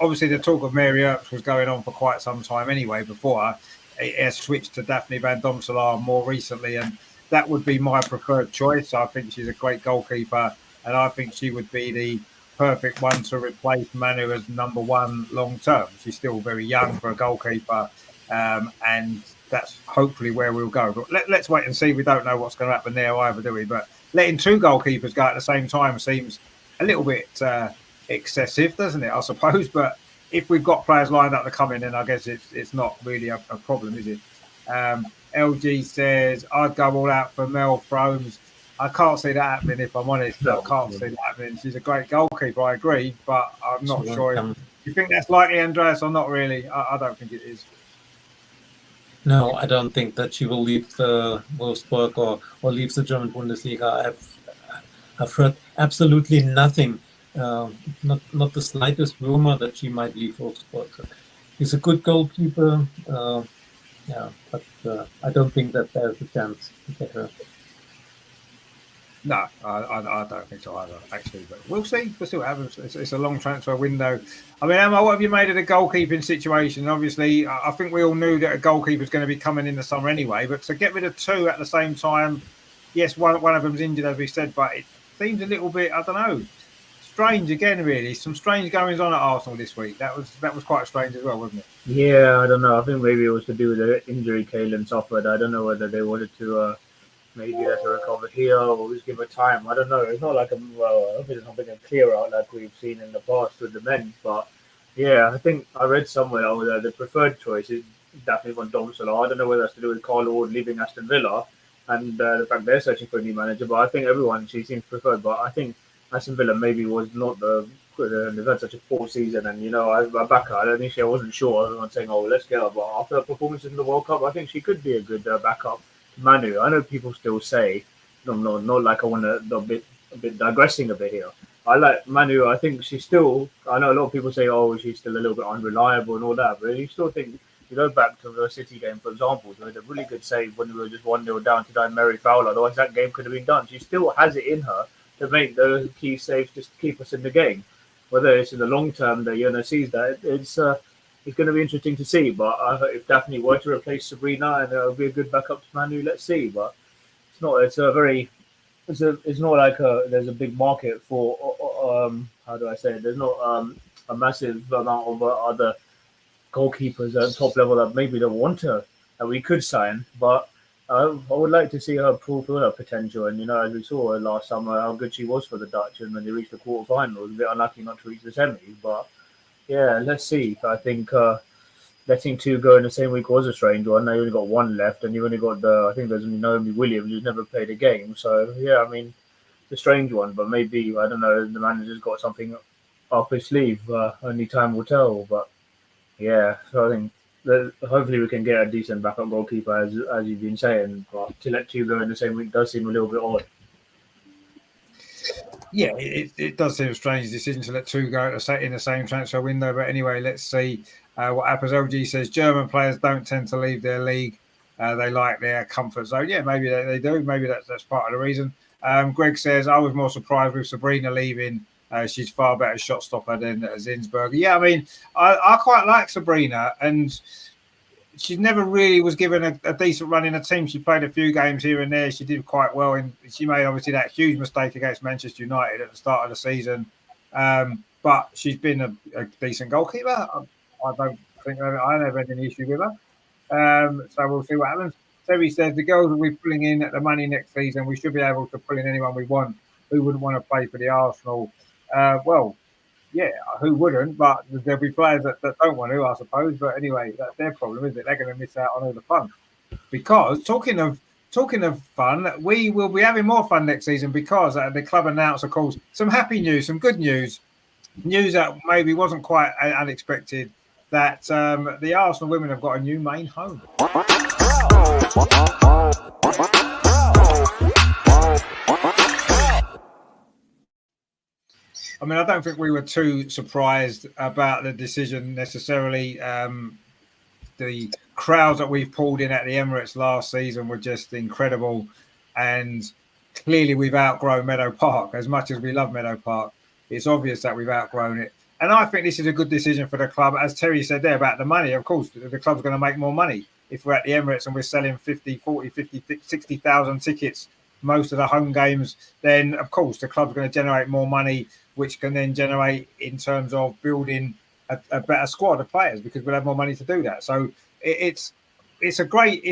obviously the talk of Mary Earps was going on for quite some time anyway before it has switched to Daphne van Domselaar more recently, and that would be my preferred choice. I think she's a great goalkeeper, and I think she would be the perfect one to replace Manu as number one long term. She's still very young for a goalkeeper, and that's hopefully where we'll go. But let's wait and see. We don't know what's going to happen there either, do we? But letting two goalkeepers go at the same time seems a little bit excessive, doesn't it, I suppose? But if we've got players lined up to come in, then I guess it's not really a problem, is it? LG says, I'd go all out for Mel Fromes. I can't see that happening, if I'm honest. I can't see that happening. She's a great goalkeeper, I agree, but I'm not sure. You think that's likely, Andreas, or not really? I don't think it is. No, I don't think that she will leave Wolfsburg or leave the German Bundesliga. I've heard absolutely nothing, not the slightest rumor that she might leave Wolfsburg. She's a good goalkeeper, but I don't think that there's a chance to get her. No, I don't think so either, actually. But we'll see. We'll see what happens. It's a long transfer window. I mean, Emma, what have you made of the goalkeeping situation? Obviously, I think we all knew that a goalkeeper is going to be coming in the summer anyway. But to get rid of two at the same time, yes, one of them's injured, as we said, but it seems a little bit, I don't know, strange again, really. Some strange goings on at Arsenal this week. That was quite strange as well, wasn't it? Yeah, I don't know. I think maybe it was to do with the injury Kaylen suffered. I don't know whether they wanted to maybe let her recover here or just give her time. I don't know. It's not like I hope it's not being a clear out like we've seen in the past with the men. But yeah, I think I read somewhere that the preferred choice is Daphne van Domselaar. I don't know whether that's to do with Carl Ward leaving Aston Villa and the fact they're searching for a new manager. But I think she seems preferred. But I think Aston Villa maybe was not they've had such a poor season, and I back her. I don't think I wasn't sure. Everyone's saying, "Oh, let's get her," but after her performance in the World Cup, I think she could be a good backup to Manu. I know people still say not like I want to a bit digressing a bit here. I like Manu. I think she's still. I know a lot of people say, "Oh, she's still a little bit unreliable and all that," but you still think you go back to the City game, for example. She made a really good save when we were just 1-0 down to die Mary Fowler. Otherwise, that game could have been done. She still has it in her to make those key saves just to keep us in the game. Whether it's in the long term that sees that, it's going to be interesting to see. But if Daphne were to replace Sabrina and it would be a good backup to Manu, let's see. But it's not. It's not like there's a big market for how do I say it? There's not a massive amount of other goalkeepers at top level that maybe don't want to that we could sign, but I would like to see her fulfill her potential. And as we saw last summer, how good she was for the Dutch, and when they reached the quarterfinals, a bit unlucky not to reach the semis. But yeah, let's see. I think letting two go in the same week was a strange one. They only got one left, and you only got I think there's Naomi Williams who's never played a game. So yeah, I mean, it's a strange one, but maybe I don't know. The manager's got something up his sleeve. Only time will tell. But yeah, so I think hopefully we can get a decent backup goalkeeper, as you've been saying. But to let two go in the same week does seem a little bit odd. Yeah, it does seem a strange decision to let two go in the same transfer window. But anyway, let's see what happens. LG says German players don't tend to leave their league. They like their comfort zone. Yeah, maybe they do. Maybe that's part of the reason. Greg says, I was more surprised with Sabrina leaving. She's far better shot stopper than Zinsberger. Yeah, I mean, I quite like Sabrina, and she never really was given a decent run in a team. She played a few games here and there. She did quite well, and she made obviously that huge mistake against Manchester United at the start of the season. But she's been a decent goalkeeper. I don't think I never had any issue with her. So we'll see what happens. Terry says the girls will be pulling in at the money next season. We should be able to pull in anyone we want. Who wouldn't want to play for the Arsenal? Well, yeah, who wouldn't? But there'll be players that don't want to, I suppose. But anyway, that's their problem, isn't it? They're going to miss out on all the fun. Because talking of fun, we will be having more fun next season because the club announced, of course, some happy news, some good news that maybe wasn't quite unexpected. That the Arsenal women have got a new main home. I mean, I don't think we were too surprised about the decision necessarily. The crowds that we've pulled in at the Emirates last season were just incredible. And clearly we've outgrown Meadow Park. As much as we love Meadow Park, it's obvious that we've outgrown it. And I think this is a good decision for the club. As Terry said there about the money, of course, the club's going to make more money. If we're at the Emirates and we're selling 60,000 tickets, most of the home games, then, of course, the club's going to generate more money, which can then generate in terms of building a better squad of players because we'll have more money to do that. So it's a great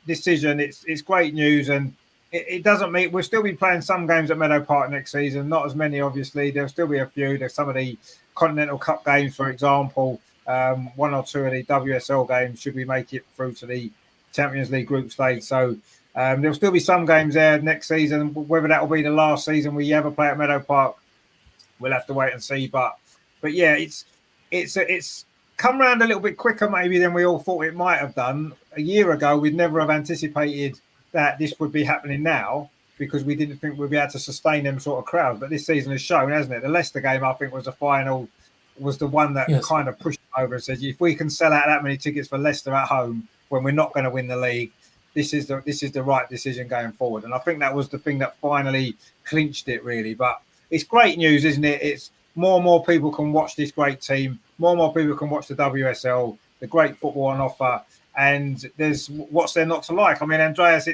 decision. It's great news, and it doesn't mean we'll still be playing some games at Meadow Park next season. Not as many, obviously. There'll still be a few. There's some of the Continental Cup games, for example. One or two of the WSL games should we make it through to the Champions League group stage. So there'll still be some games there next season. Whether that will be the last season we ever play at Meadow Park, we'll have to wait and see. But yeah, it's come round a little bit quicker maybe than we all thought it might have done. A year ago, we'd never have anticipated that this would be happening now because we didn't think we'd be able to sustain them sort of crowds. But this season has shown, hasn't it? The Leicester game, I think, was the final, was the one that kind of pushed over and said, if we can sell out that many tickets for Leicester at home when we're not going to win the league, this is the right decision going forward. And I think that was the thing that finally clinched it, really. But it's great news, isn't it? It's more and more people can watch this great team. More and more people can watch the WSL, the great football on offer. And there's what's there not to like? I mean, Andreas,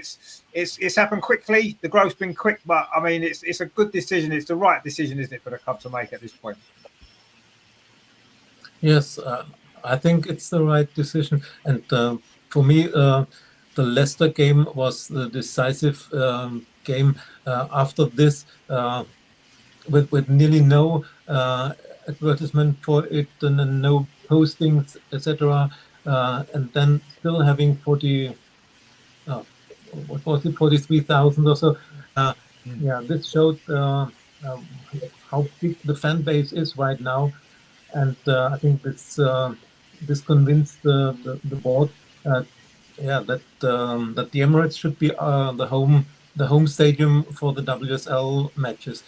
it's happened quickly. The growth's been quick, but I mean, it's a good decision. It's the right decision, isn't it, for the club to make at this point? Yes, I think it's the right decision. And for me, the Leicester game was the decisive game. After this, with nearly no advertisement for it and no postings, etc., and then still having 43,000 or so. Yeah, this showed how big the fan base is right now, and I think this convinced the board, that the Emirates should be the home the home stadium for the WSL matches.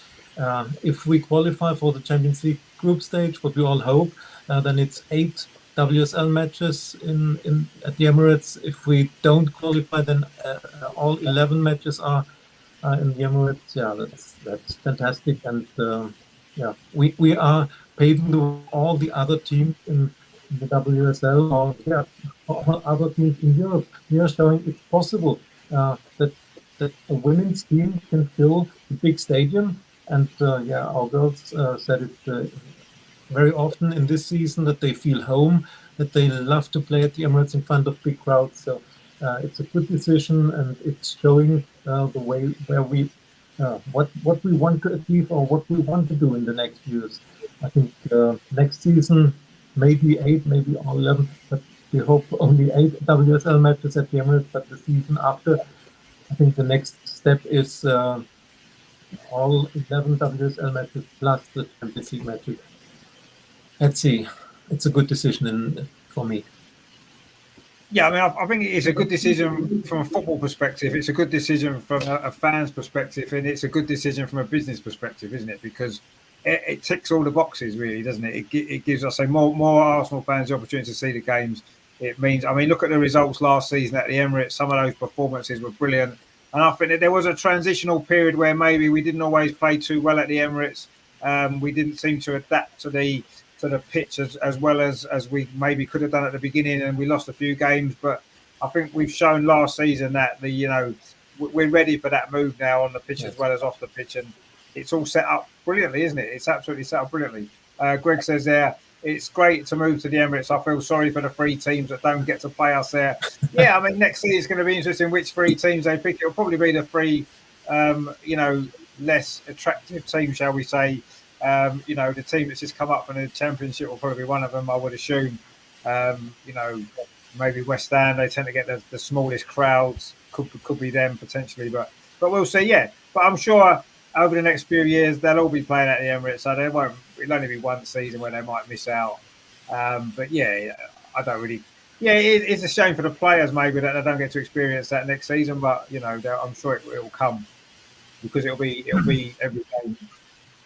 If we qualify for the Champions League group stage, what we all hope, then it's 8 WSL matches at the Emirates. If we don't qualify, then all 11 matches are in the Emirates. Yeah, that's fantastic, and yeah, we are paving the way for all the other teams in the WSL, or yeah, all other teams in Europe. We are showing it's possible that a women's team can fill the big stadium. And yeah, our girls said it very often in this season that they feel home, that they love to play at the Emirates in front of big crowds. So it's a good decision, and it's showing the way where we what we want to achieve or what we want to do in the next years. I think next season maybe 8, maybe all 11, but we hope only 8 WSL matches at the Emirates. But the season after, I think the next step is all 11 WSL matches plus the Champions League matches. Let's see. It's a good decision for me. Yeah, I mean, I think it's a good decision from a football perspective. It's a good decision from a fan's perspective, and it's a good decision from a business perspective, isn't it? Because it ticks all the boxes, really, doesn't it? It gives us more Arsenal fans the opportunity to see the games. It means, I mean, look at the results last season at the Emirates. Some of those performances were brilliant, and I think that there was a transitional period where maybe we didn't always play too well at the Emirates. We didn't seem to adapt to the pitch as well as we maybe could have done at the beginning, and we lost a few games. But I think we've shown last season that we're ready for that move now on the pitch as well as off the pitch, and it's all set up brilliantly, isn't it? It's absolutely set up brilliantly. Greg says there, it's great to move to the Emirates. I feel sorry for the 3 teams that don't get to play us there. Yeah, I mean, next season it's going to be interesting which 3 teams they pick. It'll probably be the 3 less attractive teams, shall we say. The team that's just come up from the Championship will probably be one of them, I would assume. Maybe West Ham, they tend to get the smallest crowds. Could be them potentially, but we'll see. Yeah, but I'm sure over the next few years they'll all be playing at the Emirates, so it'll only be one season where they might miss out. But yeah, I don't really. Yeah, it's a shame for the players maybe that they don't get to experience that next season, but I'm sure it will come, because it'll be every game.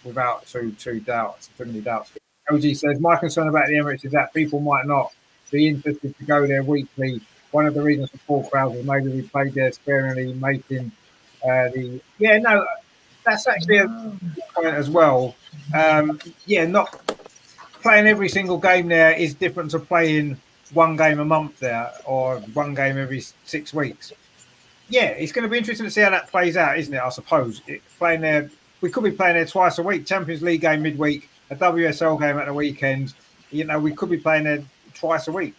Without too many doubts. LG says, my concern about the Emirates is that people might not be interested to go there weekly. One of the reasons for poor crowds is maybe we played there sparingly, making that's actually a point as well. Not playing every single game there is different to playing one game a month there or one game every 6 weeks. Yeah, it's going to be interesting to see how that plays out, isn't it? I suppose playing there. We could be playing there twice a week. Champions League game midweek, a WSL game at the weekend. We could be playing there twice a week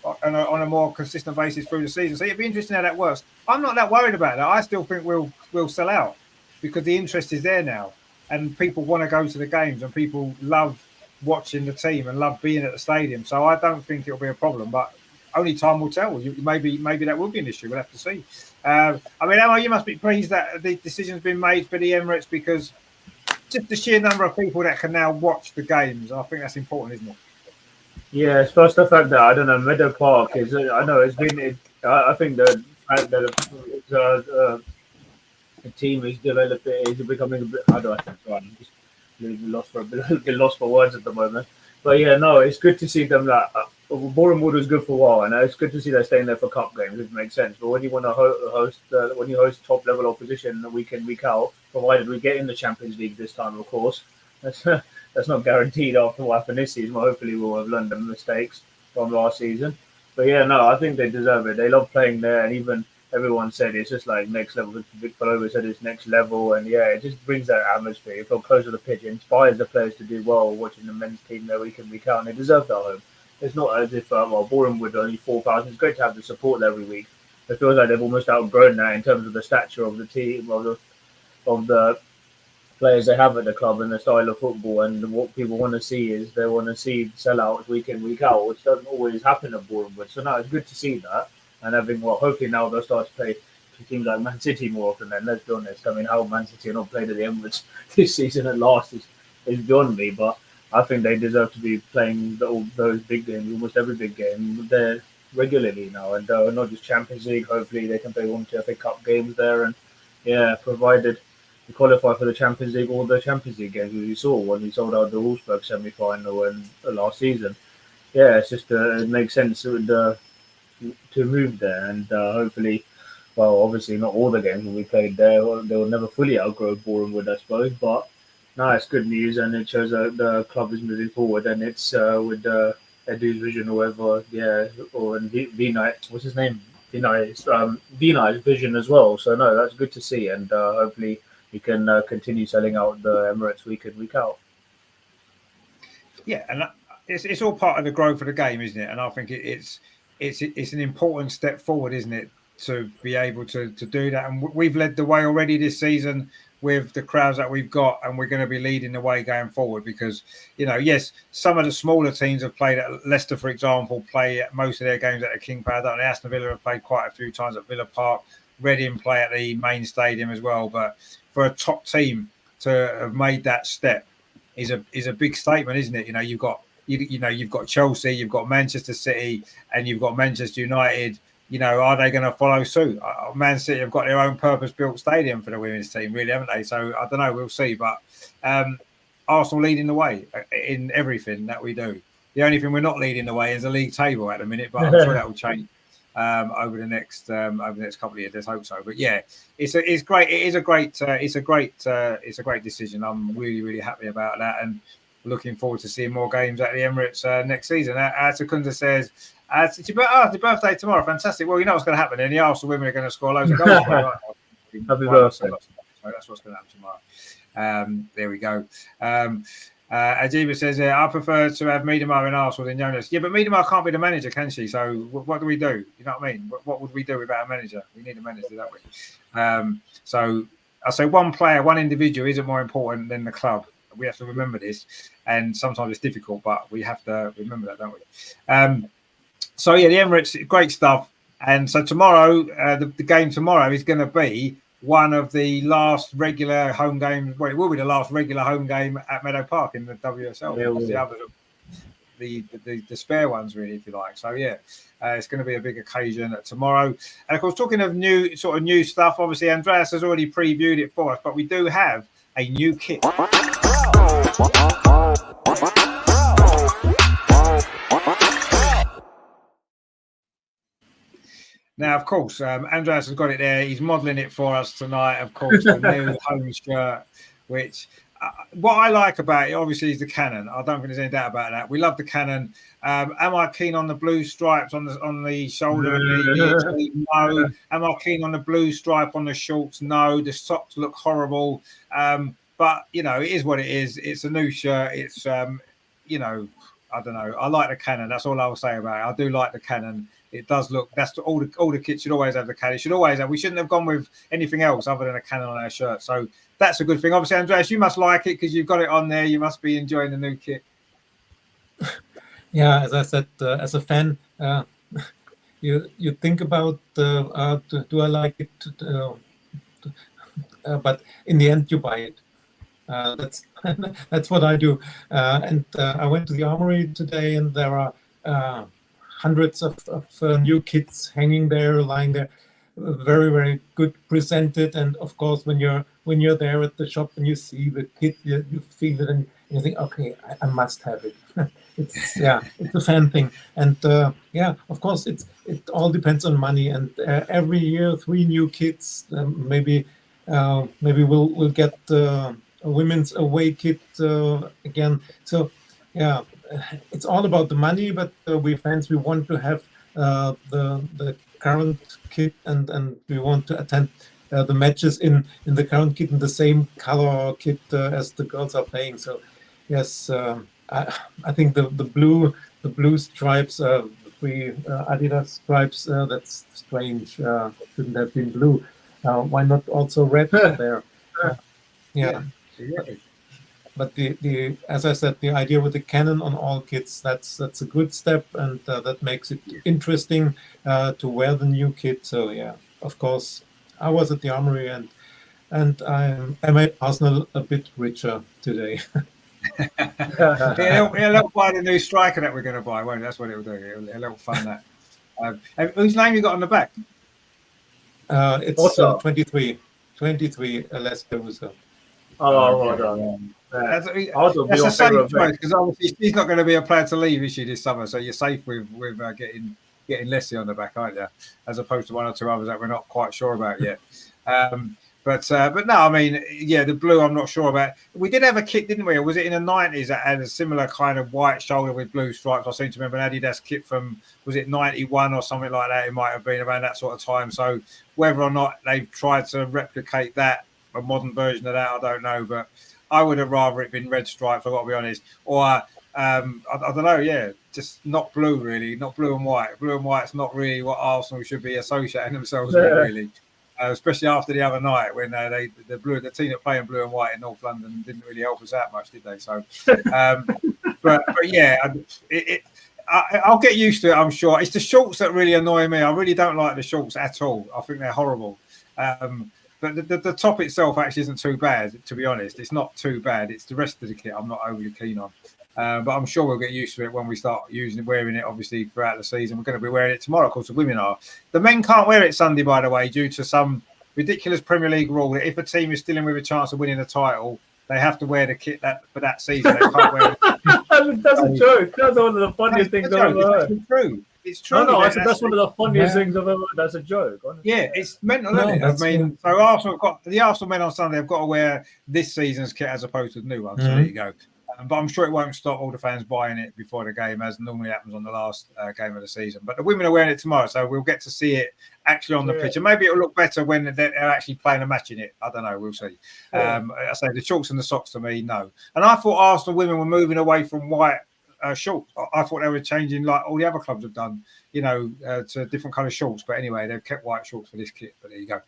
on a more consistent basis through the season. So it'd be interesting how that works. I'm not that worried about that. I still think we'll sell out because the interest is there now, and people want to go to the games, and people love watching the team and love being at the stadium. So I don't think it'll be a problem, but only time will tell. Maybe that will be an issue. We'll have to see. Emma, you must be pleased that the decision's been made for the Emirates, because just the sheer number of people that can now watch the games, I think that's important, isn't it? Yeah, it's first the fact that I don't know, Meadow Park is. I know it's been. I think the fact that the team is developing, is becoming a bit. How do I think? I'm just a little bit lost for words at the moment. But yeah, no, it's good to see them. Bournemouth was good for a while, and it's good to see they're staying there for cup games. It makes sense. But when you want to host top level opposition week in week out, provided we get in the Champions League this time, of course, that's not guaranteed after what happened this season. Well, hopefully we'll have learned the mistakes from last season. But yeah, no, I think they deserve it. They love playing there, and even everyone said it's just like next level. Vic Paloma said it's next level, and yeah, it just brings that atmosphere. You feel close to the pitch. It inspires the players to do well watching the men's team there week in week out, and they deserve that home. It's not as if Bournemouth with only 4,000. It's great to have the support every week. It feels like they've almost outgrown that in terms of the stature of the team, of the players they have at the club and the style of football. And what people want to see is they want to see sellouts week in, week out, which doesn't always happen at Bournemouth. So now it's good to see that. And hopefully now they'll start to play teams like Man City more often. Then let's be honest. I mean, how Man City are not played at the Emirates this season at last is beyond me. But I think they deserve to be playing all those big games, almost every big game there regularly now, and not just Champions League. Hopefully they can play 1 or 2 FA Cup games there, and provided we qualify for the Champions League or the Champions League games, as you saw when we sold out the Wolfsburg semi-final and last season. Yeah, it's just it makes sense to move there, and hopefully, well, obviously not all the games will be played there. They will never fully outgrow Bournemouth, I suppose, but no, it's good news, and it shows that the club is moving forward, and it's with Edu's vision or whatever, or V-Night, what's his name? V-Night's vision as well. So no, that's good to see, and hopefully we can continue selling out the Emirates week in, week out. Yeah, and it's all part of the growth of the game, isn't it? And I think it's an important step forward, isn't it, to be able to do that. And we've led the way already this season with the crowds that we've got, and we're going to be leading the way going forward because, yes, some of the smaller teams have played at Leicester, for example, play most of their games at the King Power. And Aston Villa have played quite a few times at Villa Park. Reading play at the main stadium as well. But for a top team to have made that step is a big statement, isn't it? You've got Chelsea, you've got Manchester City, and you've got Manchester United. Are they going to follow suit? Man City have got their own purpose-built stadium for the women's team, really, haven't they? So I don't know, we'll see. But Arsenal leading the way in everything that we do. The only thing we're not leading the way is the league table at the minute, but I'm sure that will change over the next couple of years. Let's hope so. But yeah, it's great. It's a great decision. I'm really, really happy about that, and looking forward to seeing more games at the Emirates next season. Secunda says, it's your birthday tomorrow. Fantastic. Well, you know what's going to happen then. The Arsenal women are going to score loads of goals. Happy birthday. So that's what's going to happen tomorrow. There we go. Ajiba says, I prefer to have Miedema in Arsenal than Jonas. Yeah, but Miedema can't be the manager, can she? So what do we do? You know what I mean? What would we do without a manager? We need a manager, don't we? So I say one player, one individual isn't more important than the club. We have to remember this, and sometimes it's difficult, but we have to remember that, don't we? So yeah, the Emirates, great stuff. And so tomorrow, the game tomorrow is going to be one of the last regular home games. Well, it will be the last regular home game at Meadow Park in the WSL. The others, the spare ones, really, if you like. So yeah, it's going to be a big occasion tomorrow. And of course, talking of new stuff, obviously Andreas has already previewed it for us, but we do have a new kit. Now, of course, Andreas has got it there. He's modelling it for us tonight. Of course, the new home shirt, which what I like about it, obviously, is the cannon. I don't think there's any doubt about that. We love the cannon. Am I keen on the blue stripes on the shoulder and the sleeve? No. Am I keen on the blue stripe on the shorts? No. The socks look horrible. But, it is what it is. It's a new shirt. It's, I don't know. I like the cannon. That's all I'll say about it. I do like the cannon. It does look. That's all the kits should always have the cannon. Should always have. We shouldn't have gone with anything else other than a cannon on our shirt. So that's a good thing. Obviously, Andreas, you must like it because you've got it on there. You must be enjoying the new kit. Yeah, as I said, as a fan, you think about do I like it? But in the end, you buy it. That's what I do. And I went to the Armory today, and there are hundreds of new kits hanging there, lying there, very, very good presented. And of course, when you're there at the shop and you see the kit, you feel it and you think, okay, I must have it. It's a fan thing. And of course, it all depends on money. And every year, 3 new kits. Maybe we'll get a women's away kit again. So yeah. It's all about the money, but we fans, we want to have the current kit and we want to attend the matches in the current kit in the same color kit as the girls are playing. So yes, I think the blue stripes, the 3 Adidas stripes, that's strange. Shouldn't have been blue. Why not also red there? Yeah. But the as I said, the idea with the cannon on all kits, that's a good step, and that makes it interesting to wear the new kit. So yeah, of course, I was at the Armory and I made Arsenal a bit richer today. It'll buy the new striker that we're going to buy, won't it? That's what it'll do. It'll fun that. Whose name you got on the back? It's 23. 23, Les Caruso. Oh, hold on. That's I'll be a your safe favourite choice pick. because obviously she's not going to be a player to leave, is she, this summer? So you're safe with getting Leslie on the back, aren't you? As opposed to one or two others that we're not quite sure about yet. But no, I mean, yeah, the blue I'm not sure about. We did have a kit, didn't we? Or was it in the 90s that had a similar kind of white shoulder with blue stripes? I seem to remember an Adidas kit from, was it 91 or something like that? It might have been around that sort of time. So whether or not they've tried to replicate that, a modern version of that, I don't know. But I would have rather it been red stripes, I've got to be honest. Or I don't know, yeah, just not blue, really, not blue and white. Blue and white's not really what Arsenal should be associating themselves with, really. Especially after the other night when the team that play in blue and white in North London didn't really help us out much, did they? So, but yeah, I'll get used to it. I'm sure it's the shorts that really annoy me. I really don't like the shorts at all. I think they're horrible. But the top itself actually isn't too bad, to be honest. It's not too bad. It's the rest of the kit I'm not overly keen on. But I'm sure we'll get used to it when we start wearing it, obviously, throughout the season. We're going to be wearing it tomorrow. Of course, the women are. The men can't wear it Sunday, by the way, due to some ridiculous Premier League rule that if a team is still in with a chance of winning the title, they have to wear the kit for that season. They can't wear it. That's a joke. That's one of the funniest things I've ever heard. It's true. It's true. No, I said that's one of the funniest things I've ever heard. That's a joke. Honestly. Yeah, it's mental, isn't it? I mean, so Arsenal the Arsenal men on Sunday have got to wear this season's kit as opposed to the new one. So there you go. But I'm sure it won't stop all the fans buying it before the game, as normally happens on the last game of the season. But the women are wearing it tomorrow, so we'll get to see it actually on the pitch. And maybe it'll look better when they're actually playing a match in it. I don't know. We'll see. I say the shorts and the socks to me, no. And I thought Arsenal women were moving away from white shorts. I thought they were changing like all the other clubs have done, to different colour shorts. But anyway, they've kept white shorts for this kit. But there you go.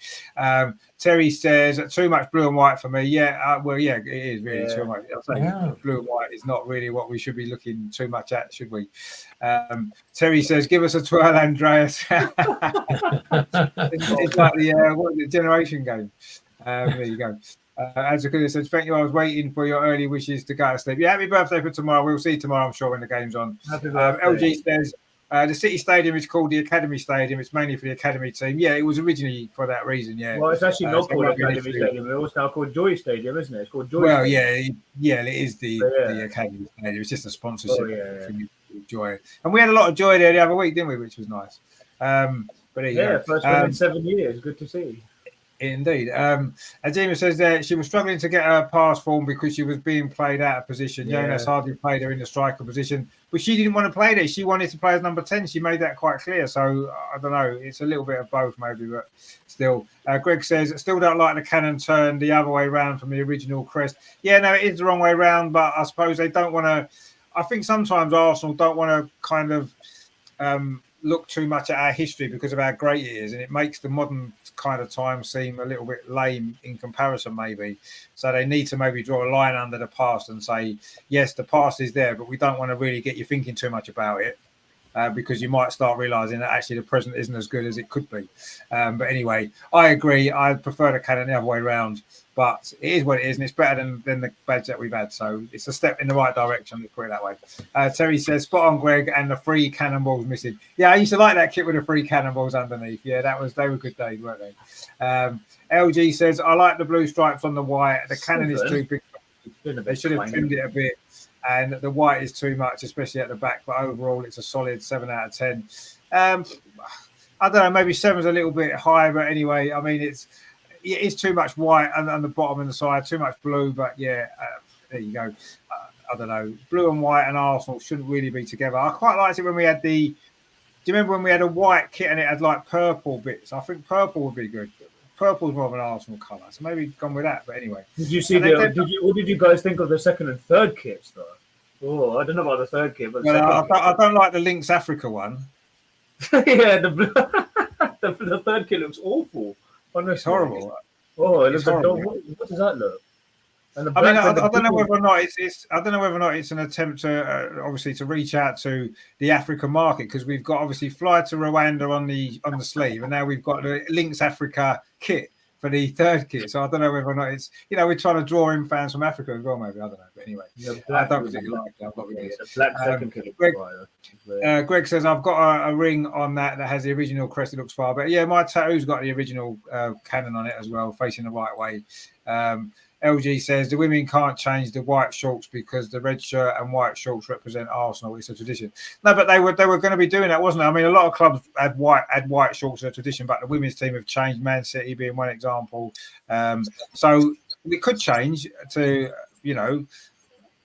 Terry says too much blue and white for me. Yeah, well, yeah, it is really too much. I'll say blue and white is not really what we should be looking too much at, should we? Terry says, "Give us a twirl, Andreas." It's like the generation game. There you go. As a good said, thank you. I was waiting for your early wishes to go to sleep. Yeah, happy birthday for tomorrow. We'll see you tomorrow, I'm sure, when the game's on. LG says the City Stadium is called the Academy Stadium. It's mainly for the Academy team. Yeah, it was originally for that reason. Yeah. Well, it's actually not called Academy Stadium. It's now called Joy Stadium, isn't it? It's called Joy. Well, Stadium. yeah, it is the Academy Stadium. It's just a sponsorship thing with Joy, and we had a lot of joy there the other week, didn't we? Which was nice. But first one in 7 years. Good to see. Indeed. Adema says that she was struggling to get her pass form because she was being played out of position. Jonas hardly played her in the striker position, but she didn't want to play there. She wanted to play as number 10. She made that quite clear. So I don't know. It's a little bit of both, maybe, but still. Greg says, still don't like the cannon turn the other way around from the original crest. Yeah, no, it is the wrong way around, but I suppose they don't want to. I think sometimes Arsenal don't want to kind of look too much at our history because of how great it is, and it makes the modern kind of time seem a little bit lame in comparison, maybe. So they need to maybe draw a line under the past and say, yes, the past is there, but we don't want to really get you thinking too much about it, because you might start realizing that actually the present isn't as good as it could be. But anyway, I agree. I prefer the cannon the other way around, but it is what it is, and it's better than the badge that we've had. So it's a step in the right direction, let's put it that way. Terry says, spot on, Greg, and the 3 cannonballs missing. Yeah, I used to like that kit with the 3 cannonballs underneath. Yeah, they were good days, weren't they? LG says, I like the blue stripes on the white. The cannon is too big. They should have trimmed it a bit. And the white is too much, especially at the back. But overall, it's a solid 7 out of 10. I don't know, maybe 7's a little bit high. But anyway, I mean, it's too much white on the bottom and the side, too much blue. But there you go. I don't know. Blue and white and Arsenal shouldn't really be together. I quite liked it when we had do you remember when we had a white kit and it had like purple bits? I think purple would be good. Purple's more of an Arsenal colour, so maybe gone with that. But anyway, did you see what did you guys think of the second and third kits though? Oh, I don't know about the third kit, but I don't like the Lynx Africa one. Yeah, the third kit looks awful. Honestly. It's horrible. Oh, it looks horrible. What does that look? I mean, I don't know whether or not it's an attempt to obviously to reach out to the African market, because we've got obviously Fly to Rwanda on the sleeve, and now we've got the Lynx Africa kit. for the third kit. So I don't know whether or not it's, we're trying to draw in fans from Africa as well, maybe. I don't know. But anyway, I don't particularly like it. I've got to be honest. The black second kit. Greg says, I've got a ring on that has the original crest. It looks far better. Yeah, my tattoo's got the original cannon on it as well, facing the right way. LG says the women can't change the white shorts because the red shirt and white shorts represent Arsenal. It's a tradition. No, but they were going to be doing that, wasn't it? I mean, a lot of clubs had white shorts as a tradition, but the women's team have changed. Man City being one example. So we could change to, I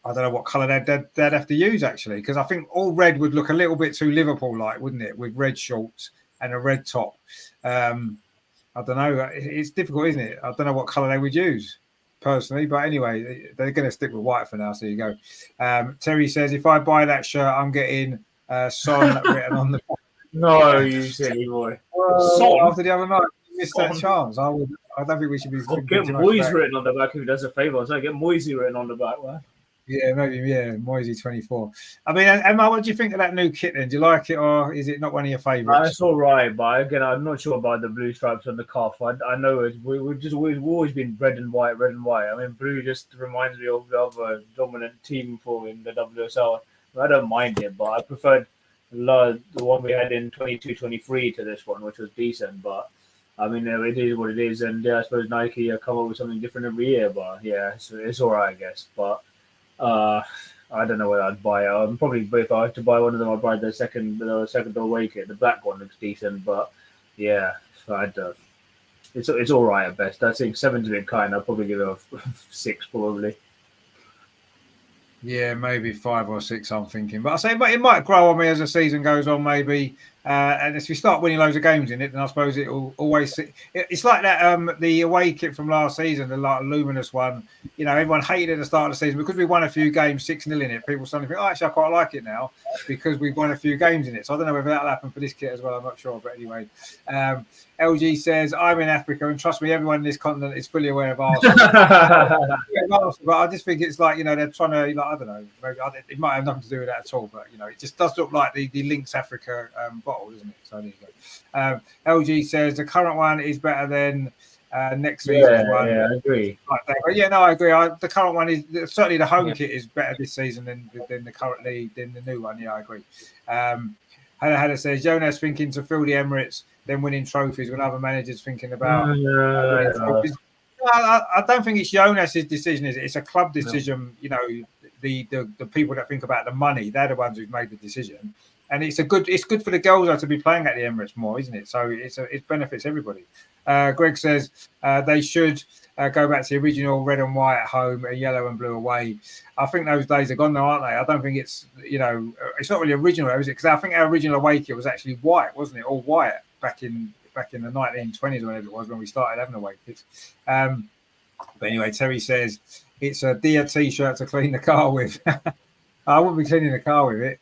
don't know what colour they'd have to use actually, because I think all red would look a little bit too Liverpool-like, wouldn't it? With red shorts and a red top. I don't know. It's difficult, isn't it? I don't know what colour they would use personally, but anyway, they're going to stick with white for now. So you go. Terry says, if I buy that shirt, I'm getting Son written on the back. No, you silly boy. Son after the other night, you missed that chance. I don't think we should be. Get Moyes written on the back if he does a favour. So get Moyes written on the back, man. Yeah, maybe. Yeah, Moisey 24. I mean, Emma, what do you think of that new kit then? Do you like it, or is it not one of your favourites? It's all right, but again, I'm not sure about the blue stripes on the cuff. I know we've always been red and white. I mean, blue just reminds me of the other dominant team for in the WSL. I don't mind it, but I preferred the one we had in 22-23 to this one, which was decent. But I mean, it is what it is, and yeah, I suppose Nike come up with something different every year. But yeah, it's all right, I guess. But I don't know whether I'd buy it. Probably if I had to buy one of them, I'd buy the second away kit. The black one looks decent, but yeah, it's all right at best. I think 7's a bit kind. I'd probably give it a 6 probably. Yeah, maybe 5 or 6. I'm thinking, but but it might grow on me as the season goes on, maybe. And if we start winning loads of games in it, then I suppose it will always. It's like that. The away kit from last season, the luminous one. Everyone hated it at the start of the season because we won a few games 6-0 in it. People suddenly think, oh, actually, I quite like it now because we've won a few games in it. So I don't know whether that'll happen for this kit as well. I'm not sure, but anyway. LG says, I'm in Africa, and trust me, everyone in this continent is fully aware of Arsenal. But I just think it's like, they're trying to, I don't know, maybe it might have nothing to do with that at all, but, it just does look like the Lynx Africa bottle, doesn't it? So there you go. LG says, the current one is better than next season's one. Yeah, I agree. But yeah, no, I agree. The current one is, certainly the home kit is better this season than the new one. Yeah, I agree. Hannah says, Jonas thinking to fill the Emirates, then winning trophies when other managers thinking about winning trophies. I don't think it's Jonas's decision, is it? It's a club decision. No. The people that think about the money, they're the ones who've made the decision. And it's good for the girls to be playing at the Emirates more, isn't it? So it benefits everybody. Greg says they should go back to the original red and white at home, yellow and blue away. I think those days are gone now, aren't they? I don't think it's it's not really original, is it? Because I think our original away kit was actually white, wasn't it? All white back in the 1920s or whatever it was when we started having away kits. But anyway, Terry says it's a dear T-shirt to clean the car with. I wouldn't be cleaning the car with it.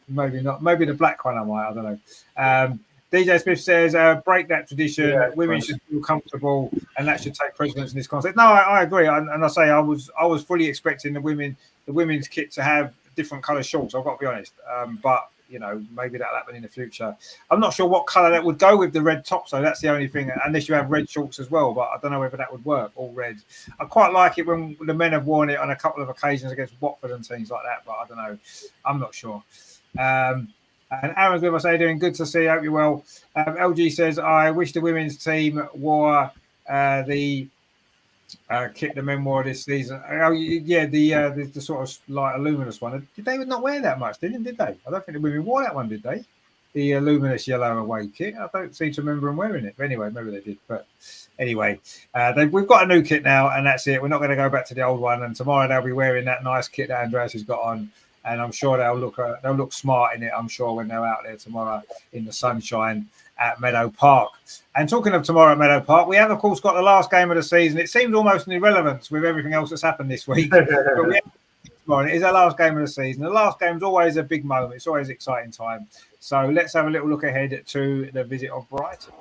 Maybe not. Maybe the black one I might. I don't know. DJ Smith says, break that tradition. Yeah, women should feel comfortable, and that should take precedence in this context. No, I agree. And I say I was fully expecting the women's kit to have different colour shorts. I've got to be honest. But maybe that'll happen in the future. I'm not sure what colour that would go with the red top. So that's the only thing. Unless you have red shorts as well, but I don't know whether that would work. All red. I quite like it when the men have worn it on a couple of occasions against Watford and things like that. But I don't know. I'm not sure. And Aaron's with us. How you doing? Good to see you. Hope you're well. LG says, I wish the women's team wore the kit the men wore this season. Oh, yeah, the sort of light luminous one. Did they not wear that much, did they? I don't think the women wore that one, did they? The luminous yellow away kit. I don't seem to remember them wearing it. But anyway, maybe they did. But anyway, we've got a new kit now, and that's it. We're not going to go back to the old one. And tomorrow they'll be wearing that nice kit that Andreas has got on. And I'm sure they'll look smart in it, I'm sure, when they're out there tomorrow in the sunshine at Meadow Park. And talking of tomorrow at Meadow Park, we have, of course, got the last game of the season. It seems almost an irrelevance with everything else that's happened this week. But tomorrow, it is our last game of the season. The last game is always a big moment. It's always an exciting time. So let's have a little look ahead to the visit of Brighton.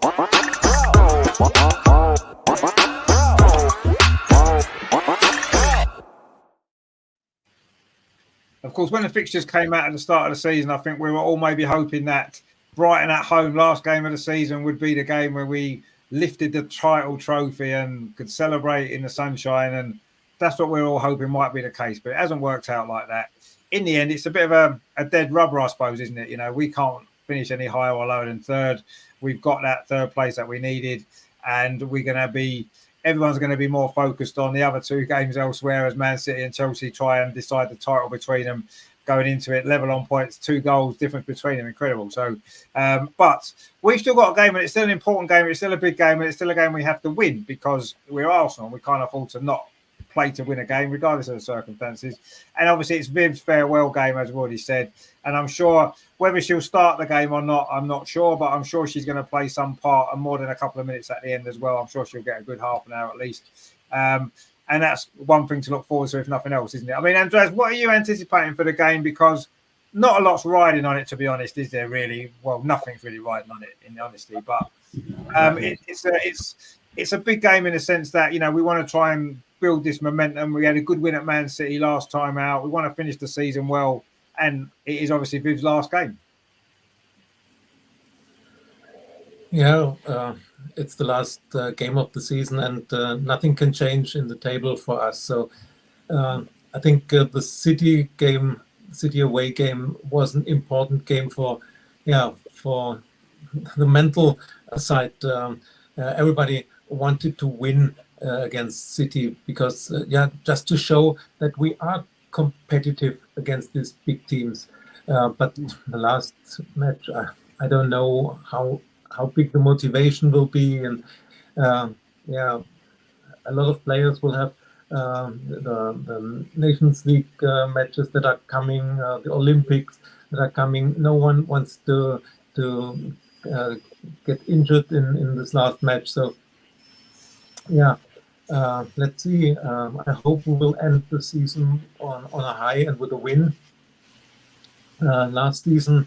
Of course, when the fixtures came out at the start of the season, I think we were all maybe hoping that Brighton at home, last game of the season, would be the game where we lifted the title trophy and could celebrate in the sunshine. And that's what we're all hoping might be the case, but it hasn't worked out like that. In the end, it's a bit of a dead rubber, I suppose, isn't it? You know, we can't finish any higher or lower than third. We've got that third place that we needed, and everyone's going to be more focused on the other two games elsewhere as Man City and Chelsea try and decide the title between them going into it, level on points, 2 goals difference between them, incredible. So, but we've still got a game, and it's still an important game. It's still a big game, and it's still a game we have to win because we're Arsenal. We can't afford to not play to win a game, regardless of the circumstances. And obviously, it's Viv's farewell game, as we've already said. And I'm sure whether she'll start the game or not, I'm not sure, but I'm sure she's going to play some part and more than a couple of minutes at the end as well. I'm sure she'll get a good half an hour at least. And that's one thing to look forward to, if nothing else, isn't it? I mean, Andreas, what are you anticipating for the game? Because not a lot's riding on it, to be honest, is there really? Well, nothing's really riding on it, in honesty. But it's a big game in the sense that, you know, we want to try and build this momentum. We had a good win at Man City last time out. We want to finish the season well. And it is obviously Viv's last game. Yeah, it's the last game of the season, and nothing can change in the table for us. So I think the City away game was an important game for the mental side. Everybody wanted to win against City because just to show that we are competitive against these big teams. But the last match, I don't know how big the motivation will be, and a lot of players will have the Nations League matches that are coming, the Olympics that are coming. No one wants to get injured in this last match. So let's see. I hope we will end the season on a high and with a win. Last season,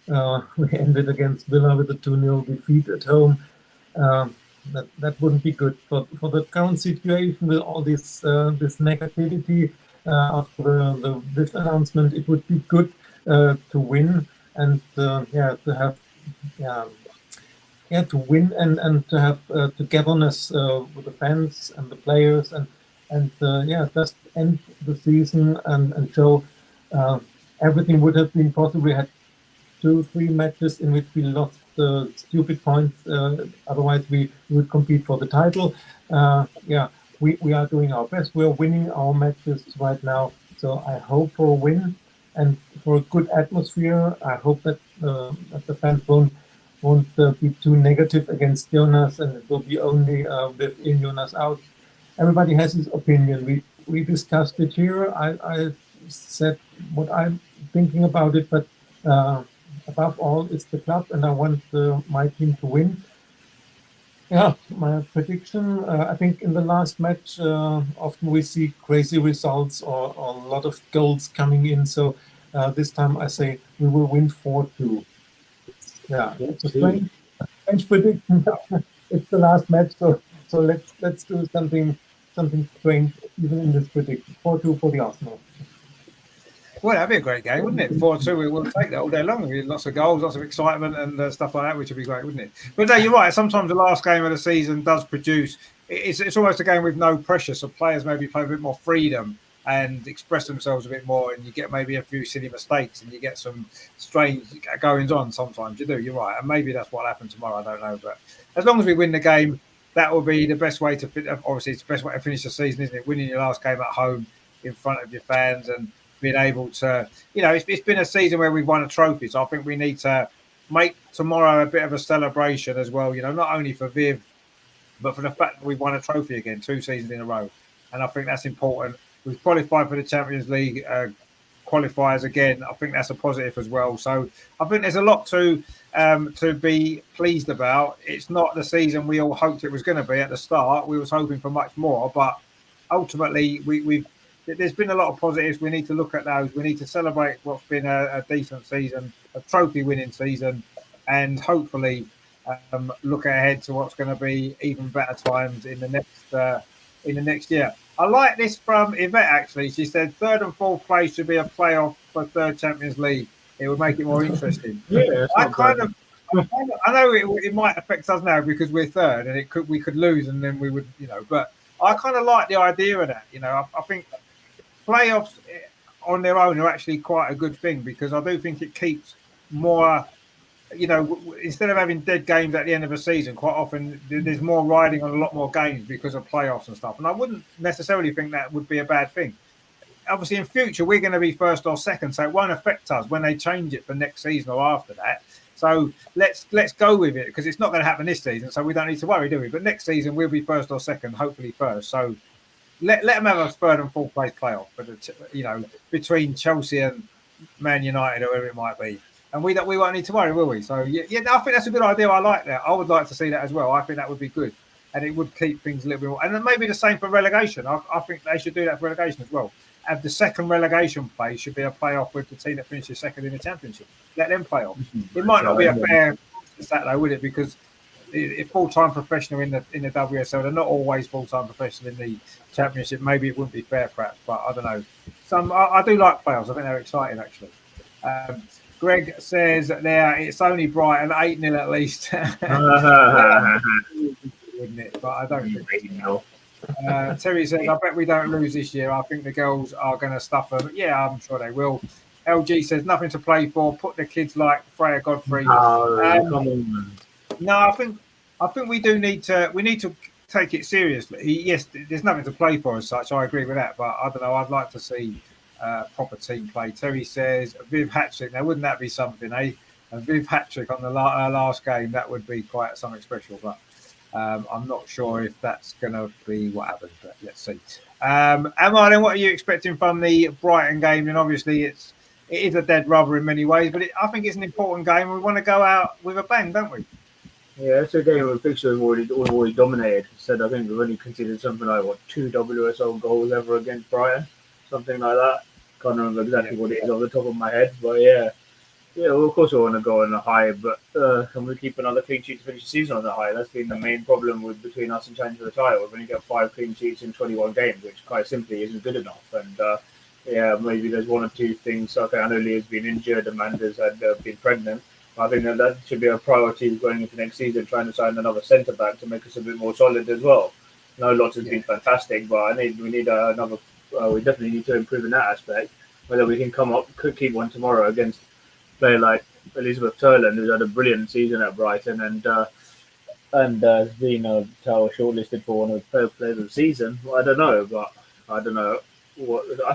we ended against Villa with a 2-0 defeat at home. That wouldn't be good for the current situation with all this negativity after this announcement. It would be good to win and to win and to have togetherness with the fans and the players and just end the season and show everything would have been possible. We had 2-3 matches in which we lost stupid points. Otherwise, we would compete for the title. We are doing our best. We are winning our matches right now. So I hope for a win and for a good atmosphere. I hope that the fans won't be too negative against Jonas, and it will be only with in Jonas out. Everybody has his opinion. We discussed it here. I said what I'm thinking about it, but above all, it's the club, and I want my team to win. Yeah, my prediction, I think in the last match, often we see crazy results or a lot of goals coming in. So this time I say we will win 4-2. Yeah, it's a strange prediction. It's the last match, so let's do something strange even in this prediction. 4-2 for the Arsenal. Well, that'd be a great game, wouldn't it? 4-2, we will take that all day long. Lots of goals, lots of excitement and stuff like that, which would be great, wouldn't it? But no, you're right. Sometimes the last game of the season does produce. It's almost a game with no pressure, so players maybe play a bit more freedom and express themselves a bit more, and you get maybe a few silly mistakes and you get some strange goings on sometimes. You do, you're right. And maybe that's what happened tomorrow, I don't know. But as long as we win the game, that will be the best way to obviously it's the best way to finish the season, isn't it? Winning your last game at home in front of your fans and being able to, it's been a season where we've won a trophy. So I think we need to make tomorrow a bit of a celebration as well, not only for Viv, but for the fact that we've won a trophy again, 2 seasons in a row. And I think that's important. We've qualified for the Champions League qualifiers again. I think that's a positive as well. So I think there's a lot to be pleased about. It's not the season we all hoped it was going to be at the start. We was hoping for much more, but ultimately there's been a lot of positives. We need to look at those. We need to celebrate what's been a decent season, a trophy-winning season, and hopefully look ahead to what's going to be even better times in the next year. I like this from Yvette, actually. She said 3rd and 4th place should be a playoff for 3rd Champions League. It would make it more interesting. Yeah, I know it might affect us now because we're third, and we could lose, and then we would, But I kind of like the idea of that. I think playoffs on their own are actually quite a good thing because I do think it keeps more. Instead of having dead games at the end of a season, quite often there's more riding on a lot more games because of playoffs and stuff. And I wouldn't necessarily think that would be a bad thing. Obviously, in future, we're going to be first or second, so it won't affect us when they change it for next season or after that. So let's go with it because it's not going to happen this season, so we don't need to worry, do we? But next season, we'll be first or second, hopefully first. So let them have a third and fourth place playoff, but between Chelsea and Man United or whoever it might be. And we won't need to worry, will we? So, yeah, I think that's a good idea. I like that. I would like to see that as well. I think that would be good. And it would keep things a little bit more. And then maybe the same for relegation. I think they should do that for relegation as well. And the second relegation play should be a playoff with the team that finishes second in the championship. Let them play off. It might not be a fair Saturday, would it? Because if full-time professional in the WSL, they're not always full-time professional in the championship. Maybe it wouldn't be fair, perhaps, but I don't know. I do like playoffs. I think they're exciting, actually. Greg says there it's only Brighton 8-0 at least. Wouldn't it? But I don't think so. Terry says, I bet we don't lose this year. I think the girls are going to stuff them. Yeah, I'm sure they will. LG says, nothing to play for. Put the kids like Freya Godfrey. Come on. No, I think we need to take it seriously. Yes, there's nothing to play for as such. I agree with that. But I don't know. I'd like to see proper team play. Terry says, Viv hat-trick. Now, wouldn't that be something, eh? A Viv hat-trick on the last game. That would be quite something special. But I'm not sure if that's going to be what happens, but let's see. Emma, then what are you expecting from the Brighton game? And obviously, it is a dead rubber in many ways, but I think it's an important game. We want to go out with a bang, don't we? Yeah, it's a game where fixture we've already dominated. Said I think we've only conceded something like 2 WSL goals ever against Brighton, something like that. Can't remember exactly what it is off the top of my head, but yeah. Yeah, well, of course we want to go on a high, but can we keep another clean sheet to finish the season on a high? That's been the main problem between us and challenging for the title. We've only got 5 clean sheets in 21 games, which quite simply isn't good enough. And yeah, maybe there's 1 or 2 things. Okay, I know Leah's been injured, Amanda's had been pregnant. I think that should be a priority going into next season, trying to sign another centre back to make us a bit more solid as well. I know lots has been fantastic, but we need another. We definitely need to improve in that aspect. Whether we can could keep one tomorrow against player like Elizabeth Turland, who's had a brilliant season at Brighton and has been shortlisted for one of the players of the season. Well, I don't know I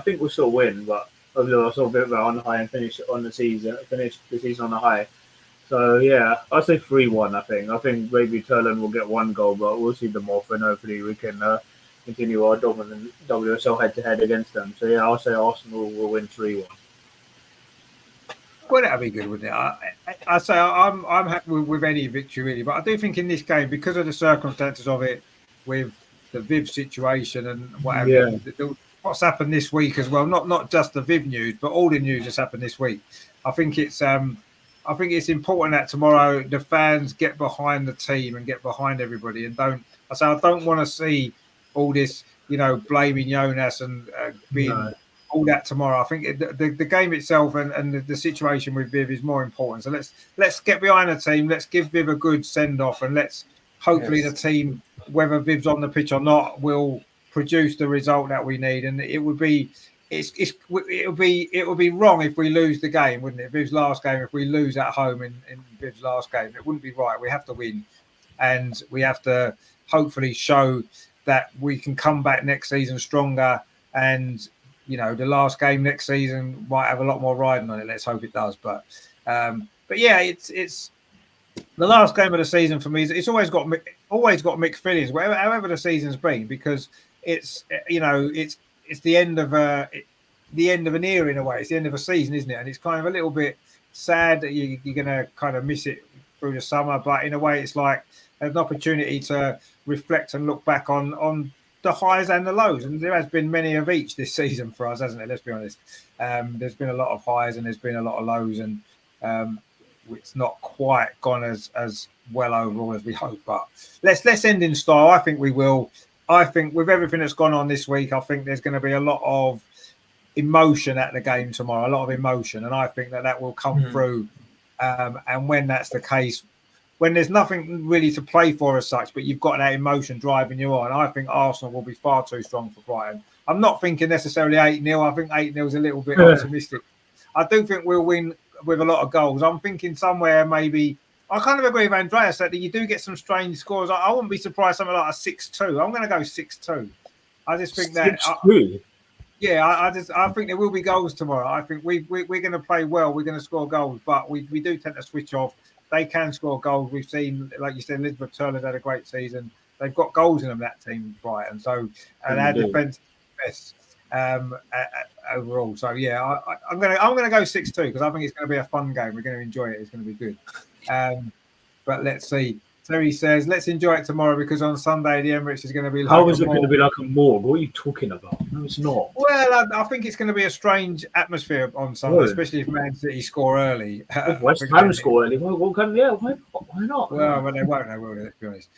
think we'll still win, but hopefully we'll still get on the high and finish the season on the high. So yeah, I'll say 3-1. I think maybe Turland will get 1 goal, but we'll see them off, and hopefully we can continue our dominant WSL head-to-head against them. So yeah, I'll say Arsenal will win 3-1. Well, that'd be good, wouldn't it? I say I'm happy with any victory really, but I do think in this game, because of the circumstances of it, with the Viv situation and whatever, what's happened this week as well, not just the Viv news, but all the news that's happened this week. I think it's important that tomorrow the fans get behind the team and get behind everybody, and I don't want to see all this, blaming Jonas and being. All that tomorrow. I think the game itself and the situation with Viv is more important. So let's get behind the team. Let's give Viv a good send off, and let's hopefully the team, whether Viv's on the pitch or not, will produce the result that we need. And it would be wrong if we lose the game, wouldn't it? Viv's last game, if we lose at home in Viv's last game, it wouldn't be right. We have to win, and we have to hopefully show that we can come back next season stronger. And the last game next season might have a lot more riding on it. Let's hope it does. But yeah, it's the last game of the season for me. It's always got mixed feelings, however the season's been, because it's the end of an era in a way. It's the end of a season, isn't it? And it's kind of a little bit sad that you're going to kind of miss it through the summer. But in a way, it's like an opportunity to reflect and look back on the highs and the lows, and there has been many of each this season for us, hasn't it? Let's be honest. There's been a lot of highs and there's been a lot of lows, and it's not quite gone as well overall as we hope. But let's end in style. I think we will. I think with everything that's gone on this week, I think there's going to be a lot of emotion at the game tomorrow, a lot of emotion, and I think that will come through And when that's the case, when there's nothing really to play for as such, but you've got that emotion driving you on, I think Arsenal will be far too strong for Brighton. I'm not thinking necessarily 8-0. I think 8-0 is a little bit optimistic. I do think we'll win with a lot of goals. I'm thinking somewhere maybe. I kind of agree with Andreas that you do get some strange scores. I wouldn't be surprised something like a 6-2. I'm going to go 6-2. I just think that. 6-2. I think there will be goals tomorrow. I think we're going to play well. We're going to score goals, but we do tend to switch off. They can score goals. We've seen, like you said, Elizabeth Turner's had a great season. They've got goals in them, that team, Brighton. So, and our defence is best overall. So, yeah, I'm going to go 6-2 because I think it's going to be a fun game. We're going to enjoy it. It's going to be good. But let's see. Terry says, let's enjoy it tomorrow because on Sunday the Emirates is going to be like. How is it going to be like a morgue? What are you talking about? No, it's not. Well, I think it's going to be a strange atmosphere on Sunday, especially if Man City score early. If West Ham score early, why not? Well, they won't, will they, to be honest.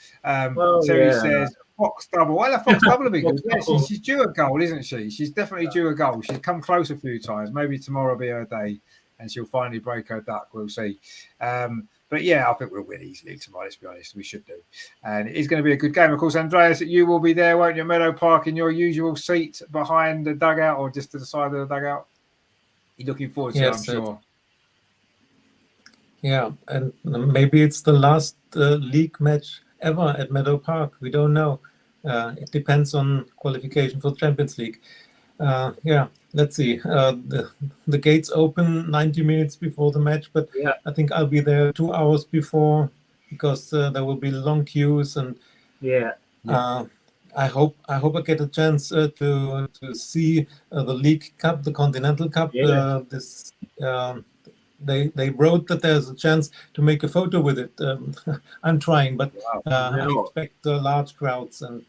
Terry says, Fox double. Well, a Fox double would be good. Yeah, she's due a goal, isn't she? She's definitely due a goal. She's come close a few times. Maybe tomorrow will be her day and she'll finally break her duck. We'll see. But yeah, I think we'll win easily tomorrow, let's be honest. We should do. And it is going to be a good game. Of course, Andreas, you will be there, won't you, Meadow Park, in your usual seat behind the dugout or just to the side of the dugout? You're looking forward to it, I'm sure. Yeah, and maybe it's the last league match ever at Meadow Park. We don't know. It depends on qualification for Champions League. Let's see. The gates open 90 minutes before the match, but I think I'll be there 2 hours before because there will be long queues and I hope I get a chance to see the League Cup, the Continental Cup. They wrote that there's a chance to make a photo with it. I'm trying, but I expect large crowds and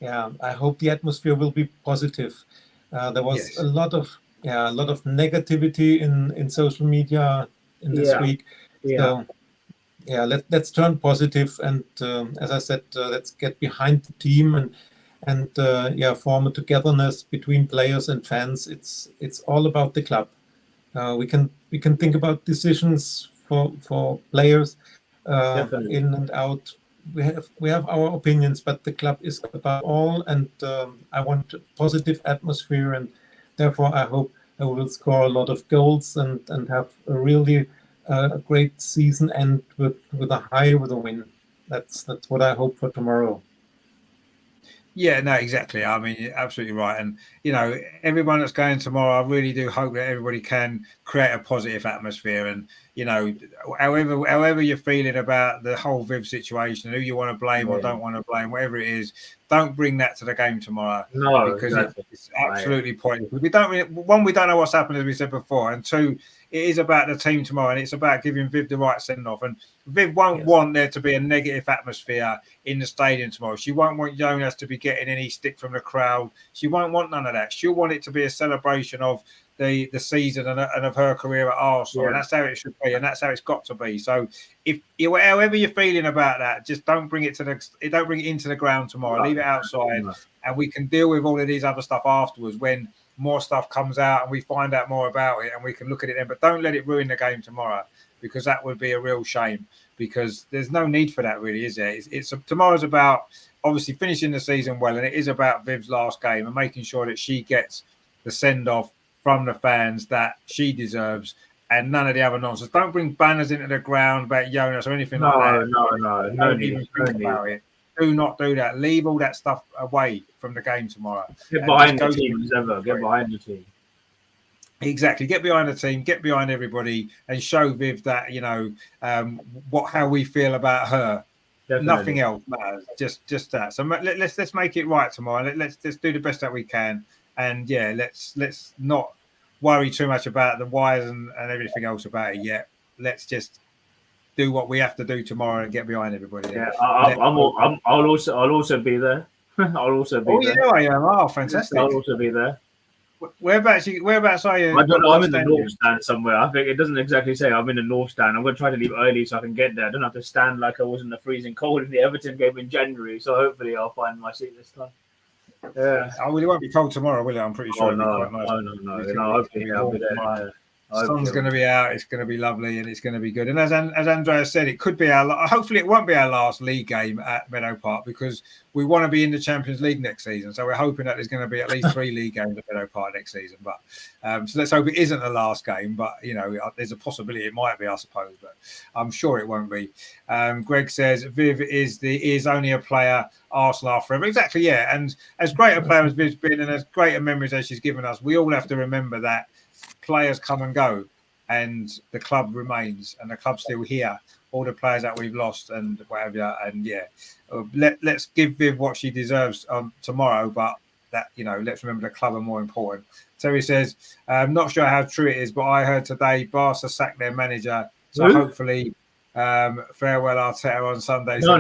I hope the atmosphere will be positive. There was a lot of negativity in social media in this week. So let's turn positive and as I said, let's get behind the team and form a togetherness between players and fans. It's all about the club. We can think about decisions for players in and out. We have our opinions, but the club is above all, and I want a positive atmosphere, and therefore I hope I will score a lot of goals and have a really great season end with a win. That's what I hope for tomorrow. Yeah, no, exactly. I mean, you're absolutely right. And, everyone that's going tomorrow, I really do hope that everybody can create a positive atmosphere. And, however you're feeling about the whole Viv situation, who you want to blame or don't want to blame, whatever it is, don't bring that to the game tomorrow. No, because it's absolutely pointless. We don't know what's happened, as we said before. And two, it is about the team tomorrow, and it's about giving Viv the right send-off. And Viv won't want there to be a negative atmosphere in the stadium tomorrow. She won't want Jonas to be getting any stick from the crowd. She won't want none of that. She'll want it to be a celebration of the season and of her career at Arsenal. And that's how it should be, and that's how it's got to be. So however you're feeling about that, just don't bring it into the ground tomorrow. Leave it outside, and we can deal with all of these other stuff afterwards when more stuff comes out and we find out more about it and we can look at it then. But don't let it ruin the game tomorrow, because that would be a real shame, because there's no need for that, really, is there? Tomorrow's about obviously finishing the season well, and it is about Viv's last game and making sure that she gets the send-off from the fans that she deserves, and none of the other nonsense. Don't bring banners into the ground about Jonas or anything like that. No need about it. Do not do that. Leave all that stuff away from the game tomorrow. Get behind the team as ever. Get behind the team. Exactly. Get behind the team. Get behind everybody, and show Viv that how we feel about her. Definitely. Nothing else matters. Just that. So let's make it right tomorrow. Let's do the best that we can, and let's not worry too much about the whys and everything else about it yet. Let's just do what we have to do tomorrow and get behind everybody. Yeah, I'll also be there. I'll also be there. Oh, yeah, I am. Oh, fantastic. I'll also be there. Whereabouts are you? I don't know. I'm in the north stand somewhere. I think it doesn't exactly say I'm in the north stand. I'm going to try to leave early so I can get there. I don't have to stand like I was in the freezing cold in the Everton game in January. So hopefully I'll find my seat this time. Yeah. Oh, well, it won't be cold tomorrow, will it? I'm pretty sure. No. Hopefully I'll be there. Sun's going to be out. It's going to be lovely, and it's going to be good. And as Andreas said, it could be hopefully it won't be our last league game at Meadow Park, because we want to be in the Champions League next season. So we're hoping that there's going to be at least 3 league games at Meadow Park next season. But so let's hope it isn't the last game. But there's a possibility it might be, I suppose. But I'm sure it won't be. Greg says Viv is only a player Arsenal are forever. Exactly, yeah. And as great a player as Viv's been, and as great a memories as she's given us, we all have to remember that players come and go, and the club remains, and the club's still here. All the players that we've lost and whatever, and let's give Viv what she deserves tomorrow. But that let's remember the club are more important. Terry says, I'm not sure how true it is, but I heard today Barca sacked their manager, so hopefully farewell Arteta on Sunday. No.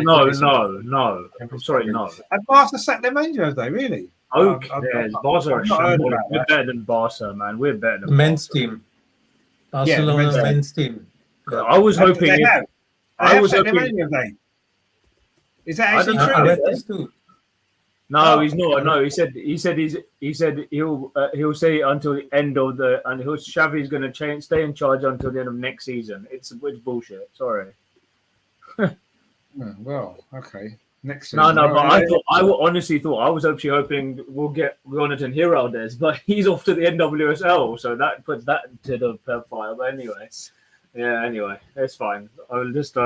I'm sorry, no. And Barca sacked their manager, have they really? Okay, Barca are shambles. We're better than Barca, man. We're better than the men's Barca. team. Barcelona men's team. I was hoping. Is that actually true? I read this too. No, he's not. No, he said he'll say until the end of Xavi's going to stay in charge until the end of next season. It's bullshit. Sorry. Well, okay. Next season. No, but I honestly thought I was actually hoping we'll get Jonathan Heraldez, but he's off to the NWSL, so that puts that to the file. But anyway, it's fine. I'll just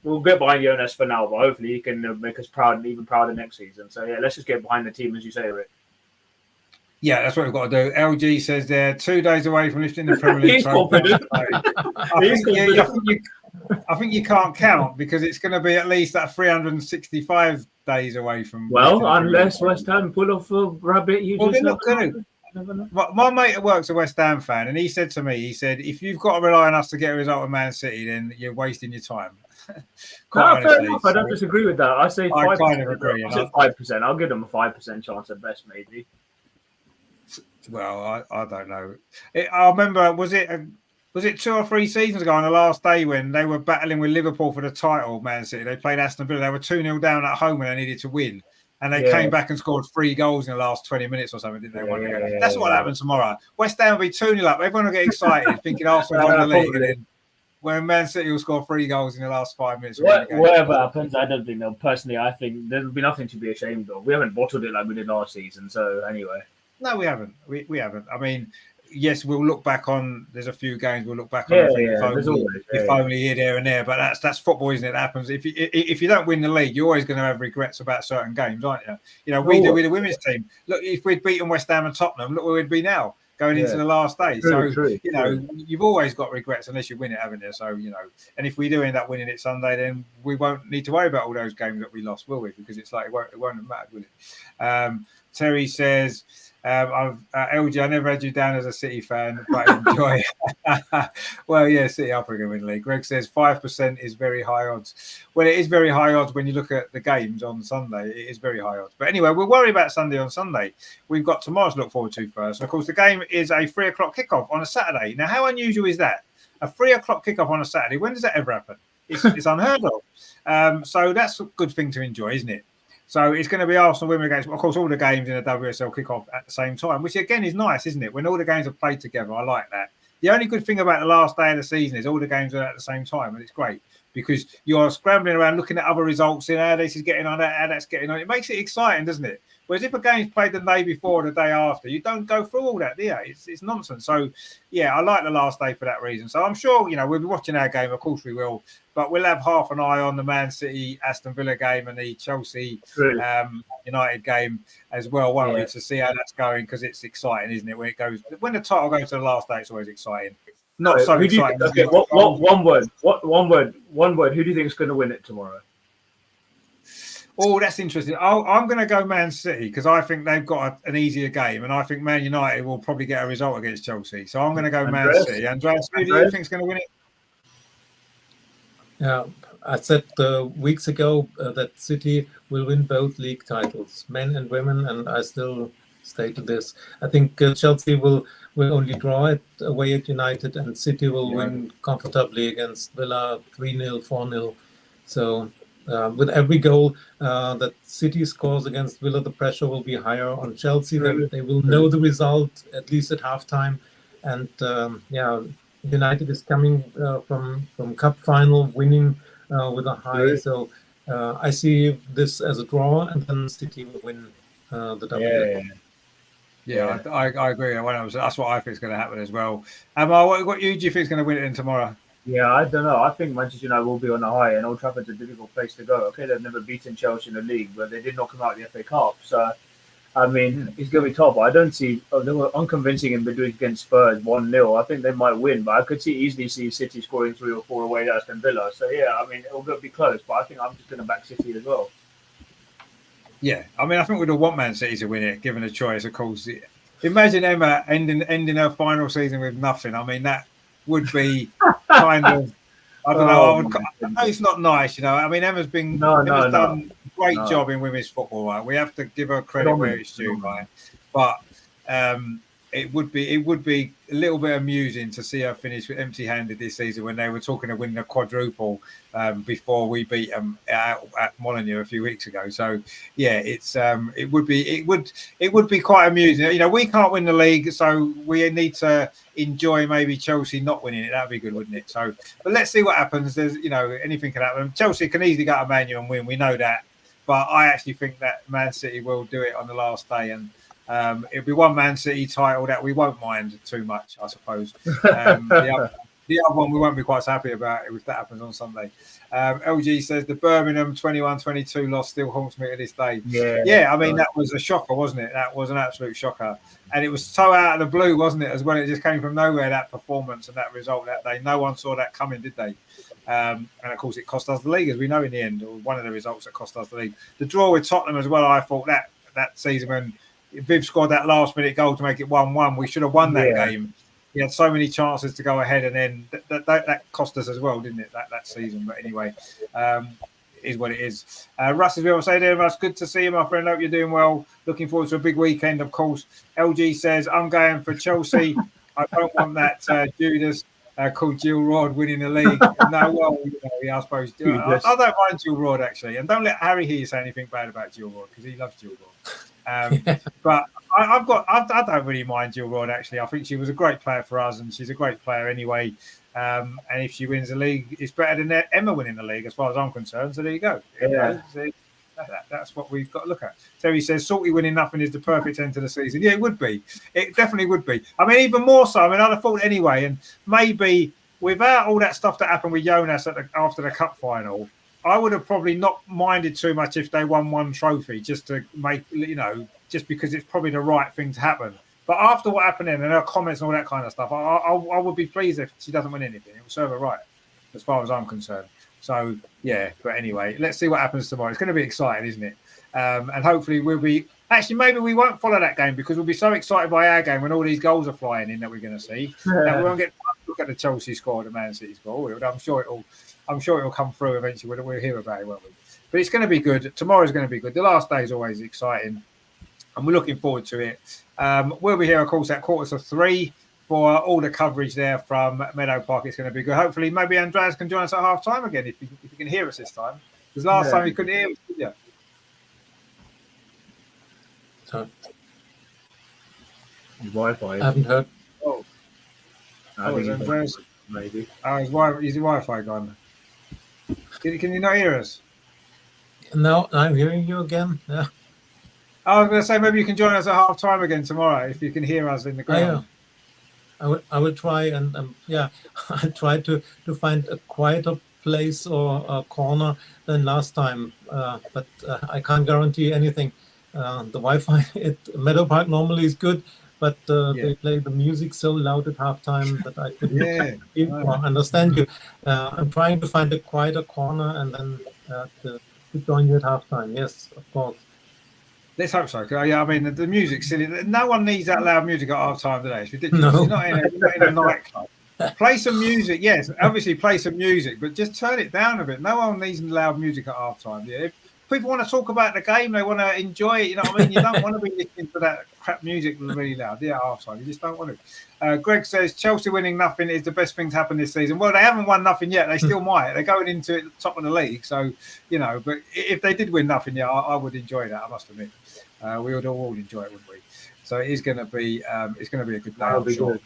we'll get behind Jonas for now, but hopefully he can make us proud and even prouder next season. So let's just get behind the team, as you say, Rick. Yeah, that's what we've got to do. LG says they're 2 days away from lifting the Premier League. He's confident. I think you can't count, because it's going to be at least that 365 days away from. Well, unless West Ham pull off a rabbit, they're not going to. My mate at work's a West Ham fan, and he said to me, if you've got to rely on us to get a result with Man City, then you're wasting your time. Fair enough. I don't disagree with that. I say 5%. I kind of agree. I say 5%. I'll give them a 5% chance at best, maybe. Well, I don't know. I remember, was it 2 or 3 seasons ago on the last day when they were battling with Liverpool for the title, Man City? They played Aston Villa. They were 2-0 down at home and they needed to win. And they came back and scored 3 goals in the last 20 minutes or something, didn't they? That's what happens tomorrow. West Ham will be 2-0 up. Everyone will get excited, thinking Arsenal won the league. And then when Man City will score 3 goals in the last 5 minutes. Whatever happens, I don't think they'll. Personally, I think there'll be nothing to be ashamed of. We haven't bottled it like we did last season. So anyway. No, we haven't. We haven't. I mean, yes, we'll look back on. There's a few games we'll look back on. If only here, there, and there. But that's football, isn't it? That happens. If you don't win the league, you're always going to have regrets about certain games, aren't you? We do with the women's team. Look, if we'd beaten West Ham and Tottenham, look where we'd be now, going into the last day. True. You've always got regrets unless you win it, haven't you? So and if we do end up winning it Sunday, then we won't need to worry about all those games that we lost, will we? Because it's like it won't have mattered, will it? Terry says. LG, I never had you down as a City fan, but enjoy. Well, yeah, City are going to win the league. Greg says 5% is very high odds. Well, it is very high odds when you look at the games on Sunday. It is very high odds. But anyway, we'll worry about Sunday on Sunday. We've got tomorrow to look forward to first. And of course, the game is a 3 o'clock kickoff on a Saturday. Now, how unusual is that? A 3 o'clock kickoff on a Saturday. When does that ever happen? It's unheard of. So that's a good thing to enjoy, isn't it? So it's going to be Arsenal women against, of course, all the games in the WSL kick-off at the same time, which again is nice, isn't it? When all the games are played together, I like that. The only good thing about the last day of the season is all the games are at the same time, and it's great because you're scrambling around looking at other results, how this is getting on, how that's getting on. It makes it exciting, doesn't it? Whereas if a game's played the day before or the day after, you don't go through all that, do you? It's nonsense. So, yeah, I like the last day for that reason. So I'm sure, we'll be watching our game. Of course we will. But we'll have half an eye on the Man City, Aston Villa game and the Chelsea United game as well, won't we? To see how that's going, because it's exciting, isn't it? When the title goes to the last day, it's always exciting. Not so exciting. Okay, one word. Who do you think is going to win it tomorrow? Oh, that's interesting. I'm going to go Man City because I think they've got an easier game, and I think Man United will probably get a result against Chelsea. So I'm going to go Man City. Andreas, who do you think is going to win it? Yeah, I said weeks ago that City will win both league titles, men and women, and I still stated this. I think Chelsea will only draw it away at United, and City will win comfortably against Villa 3-0, 4-0. So with every goal that City scores against Villa, the pressure will be higher on Chelsea. They will know the result, at least at halftime. And United is coming from cup final, winning with a high. So I see this as a draw, and then City will win the W. Yeah, I agree. That's what I think is going to happen as well. What do you think is going to win it in tomorrow? Yeah, I don't know. I think Manchester United will be on the high, and Old Trafford's a difficult place to go. Okay, they've never beaten Chelsea in the league, but they did knock them out of the FA Cup. So, I mean, it's going to be tough. I don't see. They were unconvincing in midweek against Spurs 1-0. I think they might win, but I could easily see City scoring 3 or 4 away at Aston Villa. So yeah, I mean, it'll be close, but I think I'm just going to back City as well. Yeah, I mean, I think we'd all want Man City to win it, given a choice. Of course, imagine Emma ending her final season with nothing. I mean, that would be kind of. I don't know. I know it's not nice, you know. I mean, Emma's done a great job in women's football, right? We have to give her credit where it's due, right? But it would be a little bit amusing to see her finish empty-handed this season when they were talking of winning a quadruple before we beat them at Molineux a few weeks ago. So yeah, it would be quite amusing. You know, we can't win the league, so we need to enjoy maybe Chelsea not winning it. That'd be good, wouldn't it? So, but let's see what happens. There's, you know, anything can happen. Chelsea can easily go to Man U and win. We know that, but I actually think that Man City will do it on the last day, and it'll be one Man City title that we won't mind too much, I suppose. The other one we won't be quite so happy about if that happens on Sunday. LG says the Birmingham 21-22 loss still haunts me to this day. Yeah, I mean, that was a shocker, wasn't it? That was an absolute shocker. And it was so out of the blue, wasn't it, as well? It just came from nowhere, that performance and that result that day. No one saw that coming, did they? And, of course, it cost us the league, as we know in the end, or one of the results that cost us the league. The draw with Tottenham as well, I thought that season when Viv scored that last-minute goal to make it 1-1, we should have won that game. He had so many chances to go ahead, and then that cost us as well, didn't it, that season? But anyway, is what it is. Russ, as we always say there, Russ, good to see you, my friend. Hope you're doing well. Looking forward to a big weekend, of course. LG says, I'm going for Chelsea. I don't want that Judas called Jill Rod winning the league. No, well, yeah, I suppose. I don't mind Jill Rod, actually. And don't let Harry hear you say anything bad about Jill Rod, because he loves Jill Rod. But I don't really mind Jill Rod, actually. I think she was a great player for us, and she's a great player anyway. And if she wins the league, it's better than Emma winning the league, as far as I'm concerned. So there you go. That's what we've got to look at. Terry says, Salty winning nothing is the perfect end to the season. Yeah, it would be. It definitely would be. I mean, even more so. I mean, I'd have thought anyway, and maybe without all that stuff that happened with Jonas after the cup final, I would have probably not minded too much if they won one trophy, just to make, just because it's probably the right thing to happen. But after what happened then, and her comments and all that kind of stuff, I would be pleased if she doesn't win anything. It will serve her right, as far as I'm concerned. So, yeah, but anyway, let's see what happens tomorrow. It's going to be exciting, isn't it? And hopefully we'll be... Actually, maybe we won't follow that game because we'll be so excited by our game when all these goals are flying in that we're going to see. That we won't get to look at the Chelsea score or the Man City score. I'm sure it'll come through eventually. We'll hear about it, won't we? But it's going to be good. Tomorrow's going to be good. The last day is always exciting, and we're looking forward to it. We'll be here, of course, at 2:45 for all the coverage there from Meadow Park. It's going to be good. Hopefully, maybe Andreas can join us at half time again if you can hear us this time. Because last time you couldn't hear us, did you? So, Wi-Fi. I haven't heard. Oh, I think Andreas. Maybe. Oh, is the Wi-Fi gone? Can you not hear us? No, I'm hearing you again. Yeah. I was going to say maybe you can join us at half time again tomorrow if you can hear us in the ground. I will try and I try to find a quieter place or a corner than last time, but I can't guarantee anything. The Wi-Fi at Meadow Park normally is good, but they play the music so loud at halftime that I couldn't understand you. I'm trying to find a quieter corner and then to join you at halftime. Yes, of course. Let's hope so. Yeah, I mean, the music's silly. No one needs that loud music at half time today. It's ridiculous. No. You're not in a nightclub. Play some music. Yes, obviously play some music, but just turn it down a bit. No one needs loud music at half time. Yeah. If people want to talk about the game, they want to enjoy it. You know what I mean? You don't want to be listening to that crap music really loud. Yeah, at half time. You just don't want to. Greg says Chelsea winning nothing is the best thing to happen this season. Well, they haven't won nothing yet. They still might. They're going into it top of the league. So, but if they did win nothing, I would enjoy that, I must admit. We would all enjoy it, wouldn't we? So it is going to be, a good day, I'm sure.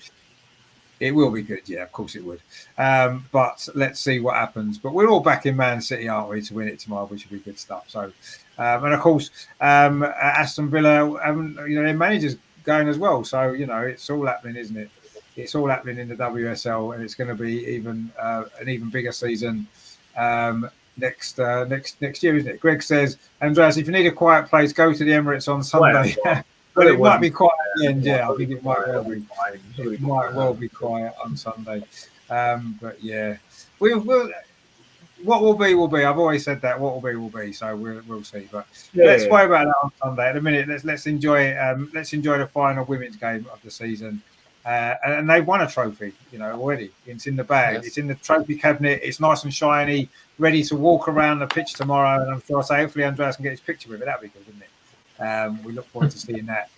It will be good, yeah, of course it would. But let's see what happens. But we're all back in Man City, aren't we, to win it tomorrow, which will be good stuff. So, and of course, Aston Villa, their manager's going as well. So, it's all happening, isn't it? It's all happening in the WSL, and it's going to be an even bigger season next year, isn't it? Greg says, Andreas, if you need a quiet place, go to the Emirates on Sunday. But it might be quiet at the end, yeah. I think it might well be. It might well be quiet on Sunday. But yeah, we'll what will be will be. I've always said that what will be. So we'll see. But let's worry about that on Sunday. At the minute, let's enjoy the final women's game of the season. And they won a trophy, already. It's in the bag. Yes. It's in the trophy cabinet. It's nice and shiny, ready to walk around the pitch tomorrow. And I'm sure hopefully Andreas can get his picture with it. That'd be good, wouldn't it? We look forward to seeing that.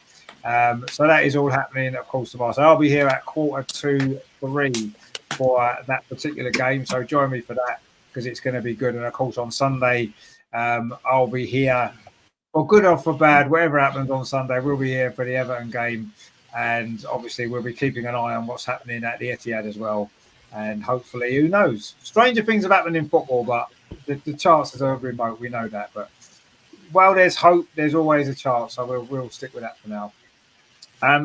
So that is all happening, of course, tomorrow. So I'll be here at 2:45 for that particular game. So join me for that because it's going to be good. And of course, on Sunday, I'll be here for good or for bad, whatever happens on Sunday. We'll be here for the Everton game, and obviously we'll be keeping an eye on what's happening at the Etihad as well. And hopefully, who knows? Stranger things have happened in football, but the chances are remote. We know that, but. Well, there's hope. There's always a chance. So we'll stick with that for now.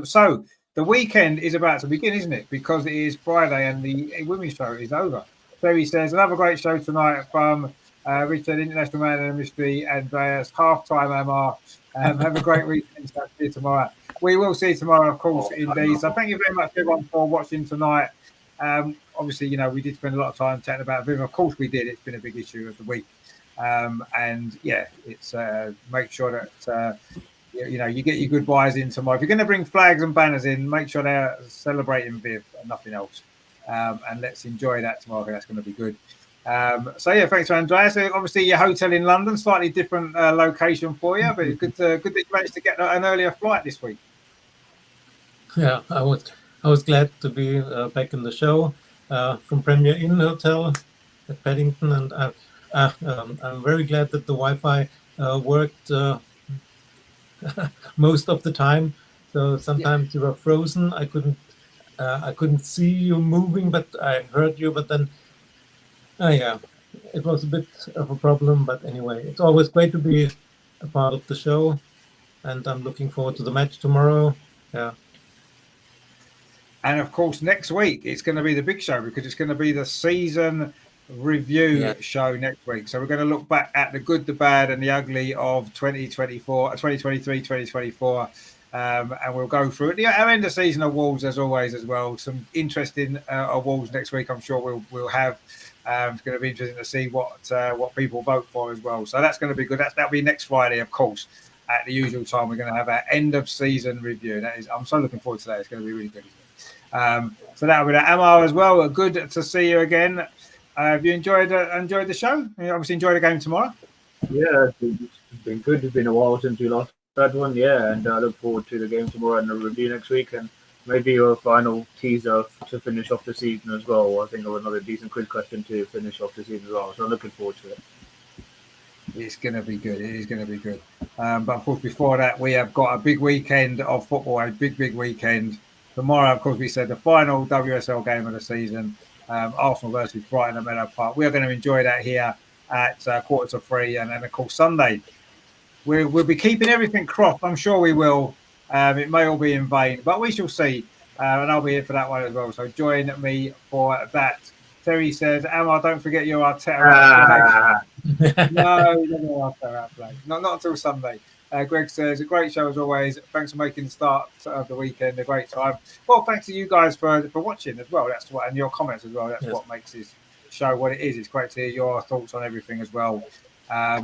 So the weekend is about to begin, isn't it? Because it is Friday and the women's show is over. Terry says, another great show tonight from Richard, International Man and Mystery, Andreas, half-time MR. Have a great weekend. See you tomorrow. We will see you tomorrow, of course, indeed. So thank you very much, everyone, for watching tonight. Obviously, we did spend a lot of time chatting about Viv. Of course we did. It's been a big issue of the week. And yeah, it's make sure that you get your good buys in tomorrow. If you're going to bring flags and banners in, make sure they're celebrating Viv and nothing else. And let's enjoy that tomorrow. That's going to be good. So yeah, thanks to Andreas. Obviously, your hotel in London, slightly different location for you, but good that you managed to get an earlier flight this week. Yeah, I was glad to be back in the show from Premier Inn Hotel at Paddington, and I'm very glad that the Wi-Fi worked most of the time. So sometimes you were frozen. I couldn't see you moving, but I heard you. But then, yeah, it was a bit of a problem. But anyway, it's always great to be a part of the show, and I'm looking forward to the match tomorrow. Yeah. And of course, next week it's going to be the big show because it's going to be the season review show next week. So we're going to look back at the good, the bad, and the ugly of 2024, and we'll go through it. Our end of season awards, as always, as well. Some interesting awards next week. I'm sure we'll have. It's going to be interesting to see what people vote for as well. So that's going to be good. That'll be next Friday, of course. At the usual time, we're going to have our end of season review. I'm so looking forward to that. It's going to be really good. So that'll be that. Amar as well. Good to see you again. Have you enjoyed the show? You obviously enjoyed the game tomorrow. Yeah, it's been good. It's been a while since we last had one. Yeah, and I look forward to the game tomorrow and the review next week, and maybe a final teaser to finish off the season as well. I think of another decent quiz question to finish off the season as well. So I'm looking forward to it. It's going to be good. It is going to be good. But of course, before that, we have got a big weekend of football. A big weekend. Tomorrow, of course, we said the final WSL game of the season, Arsenal versus Brighton at Meadow Park. We are going to enjoy that here at 2:45, and then, of course, Sunday. We'll be keeping everything crossed. I'm sure we will. It may all be in vain, but we shall see. And I'll be here for that one as well. So join me for that. Terry says, Amar, don't forget your Arteta. No, not until Sunday. Greg says, a great show as always. Thanks for making the start of the weekend a great time. Well, thanks to you guys for watching as well. That's what, and your comments as well. That's what makes this show what it is. It's great to hear your thoughts on everything as well.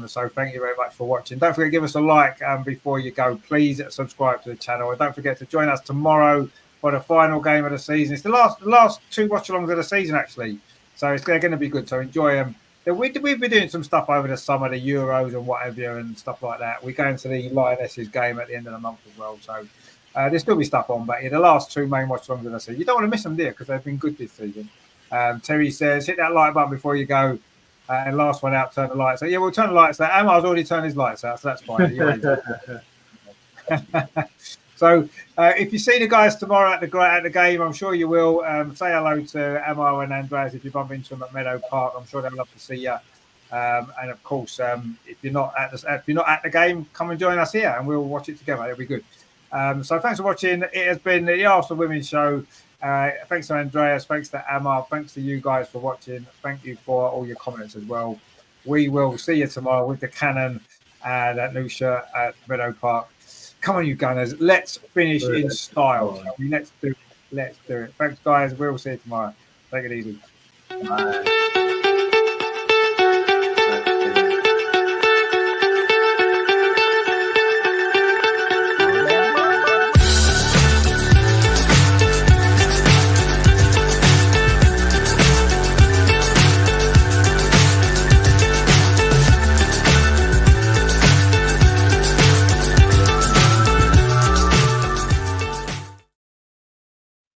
So thank you very much for watching. Don't forget to give us a like before you go. Please subscribe to the channel. And don't forget to join us tomorrow for the final game of the season. It's the last two watch-alongs of the season, actually. So they're going to be good. So enjoy them. We've been doing some stuff over the summer, the Euros and whatever and stuff like that. We're going to the Lionesses game at the end of the month as well. So there'll still be stuff on. But the last two main watch-alongs of the season, you don't want to miss them, dear, because they've been good this season. Terry says, hit that like button before you go. And last one out, turn the lights out. Yeah, we'll turn the lights out. Amar's already turned his lights out, so that's fine. So if you see the guys tomorrow at the game, I'm sure you will. Say hello to Emma and Andreas if you bump into them at Meadow Park. I'm sure they'll love to see you. And of course, if you're not at the game, come and join us here, and we'll watch it together. It'll be good. So thanks for watching. It has been the Arsenal Women's Show. Thanks to Andreas. Thanks to Emma. Thanks to you guys for watching. Thank you for all your comments as well. We will see you tomorrow with the cannon and that new shirt at Meadow Park. Come on, you Gunners. Let's finish in style. Let's do it. Thanks, guys. We'll see you tomorrow. Take it easy. Bye.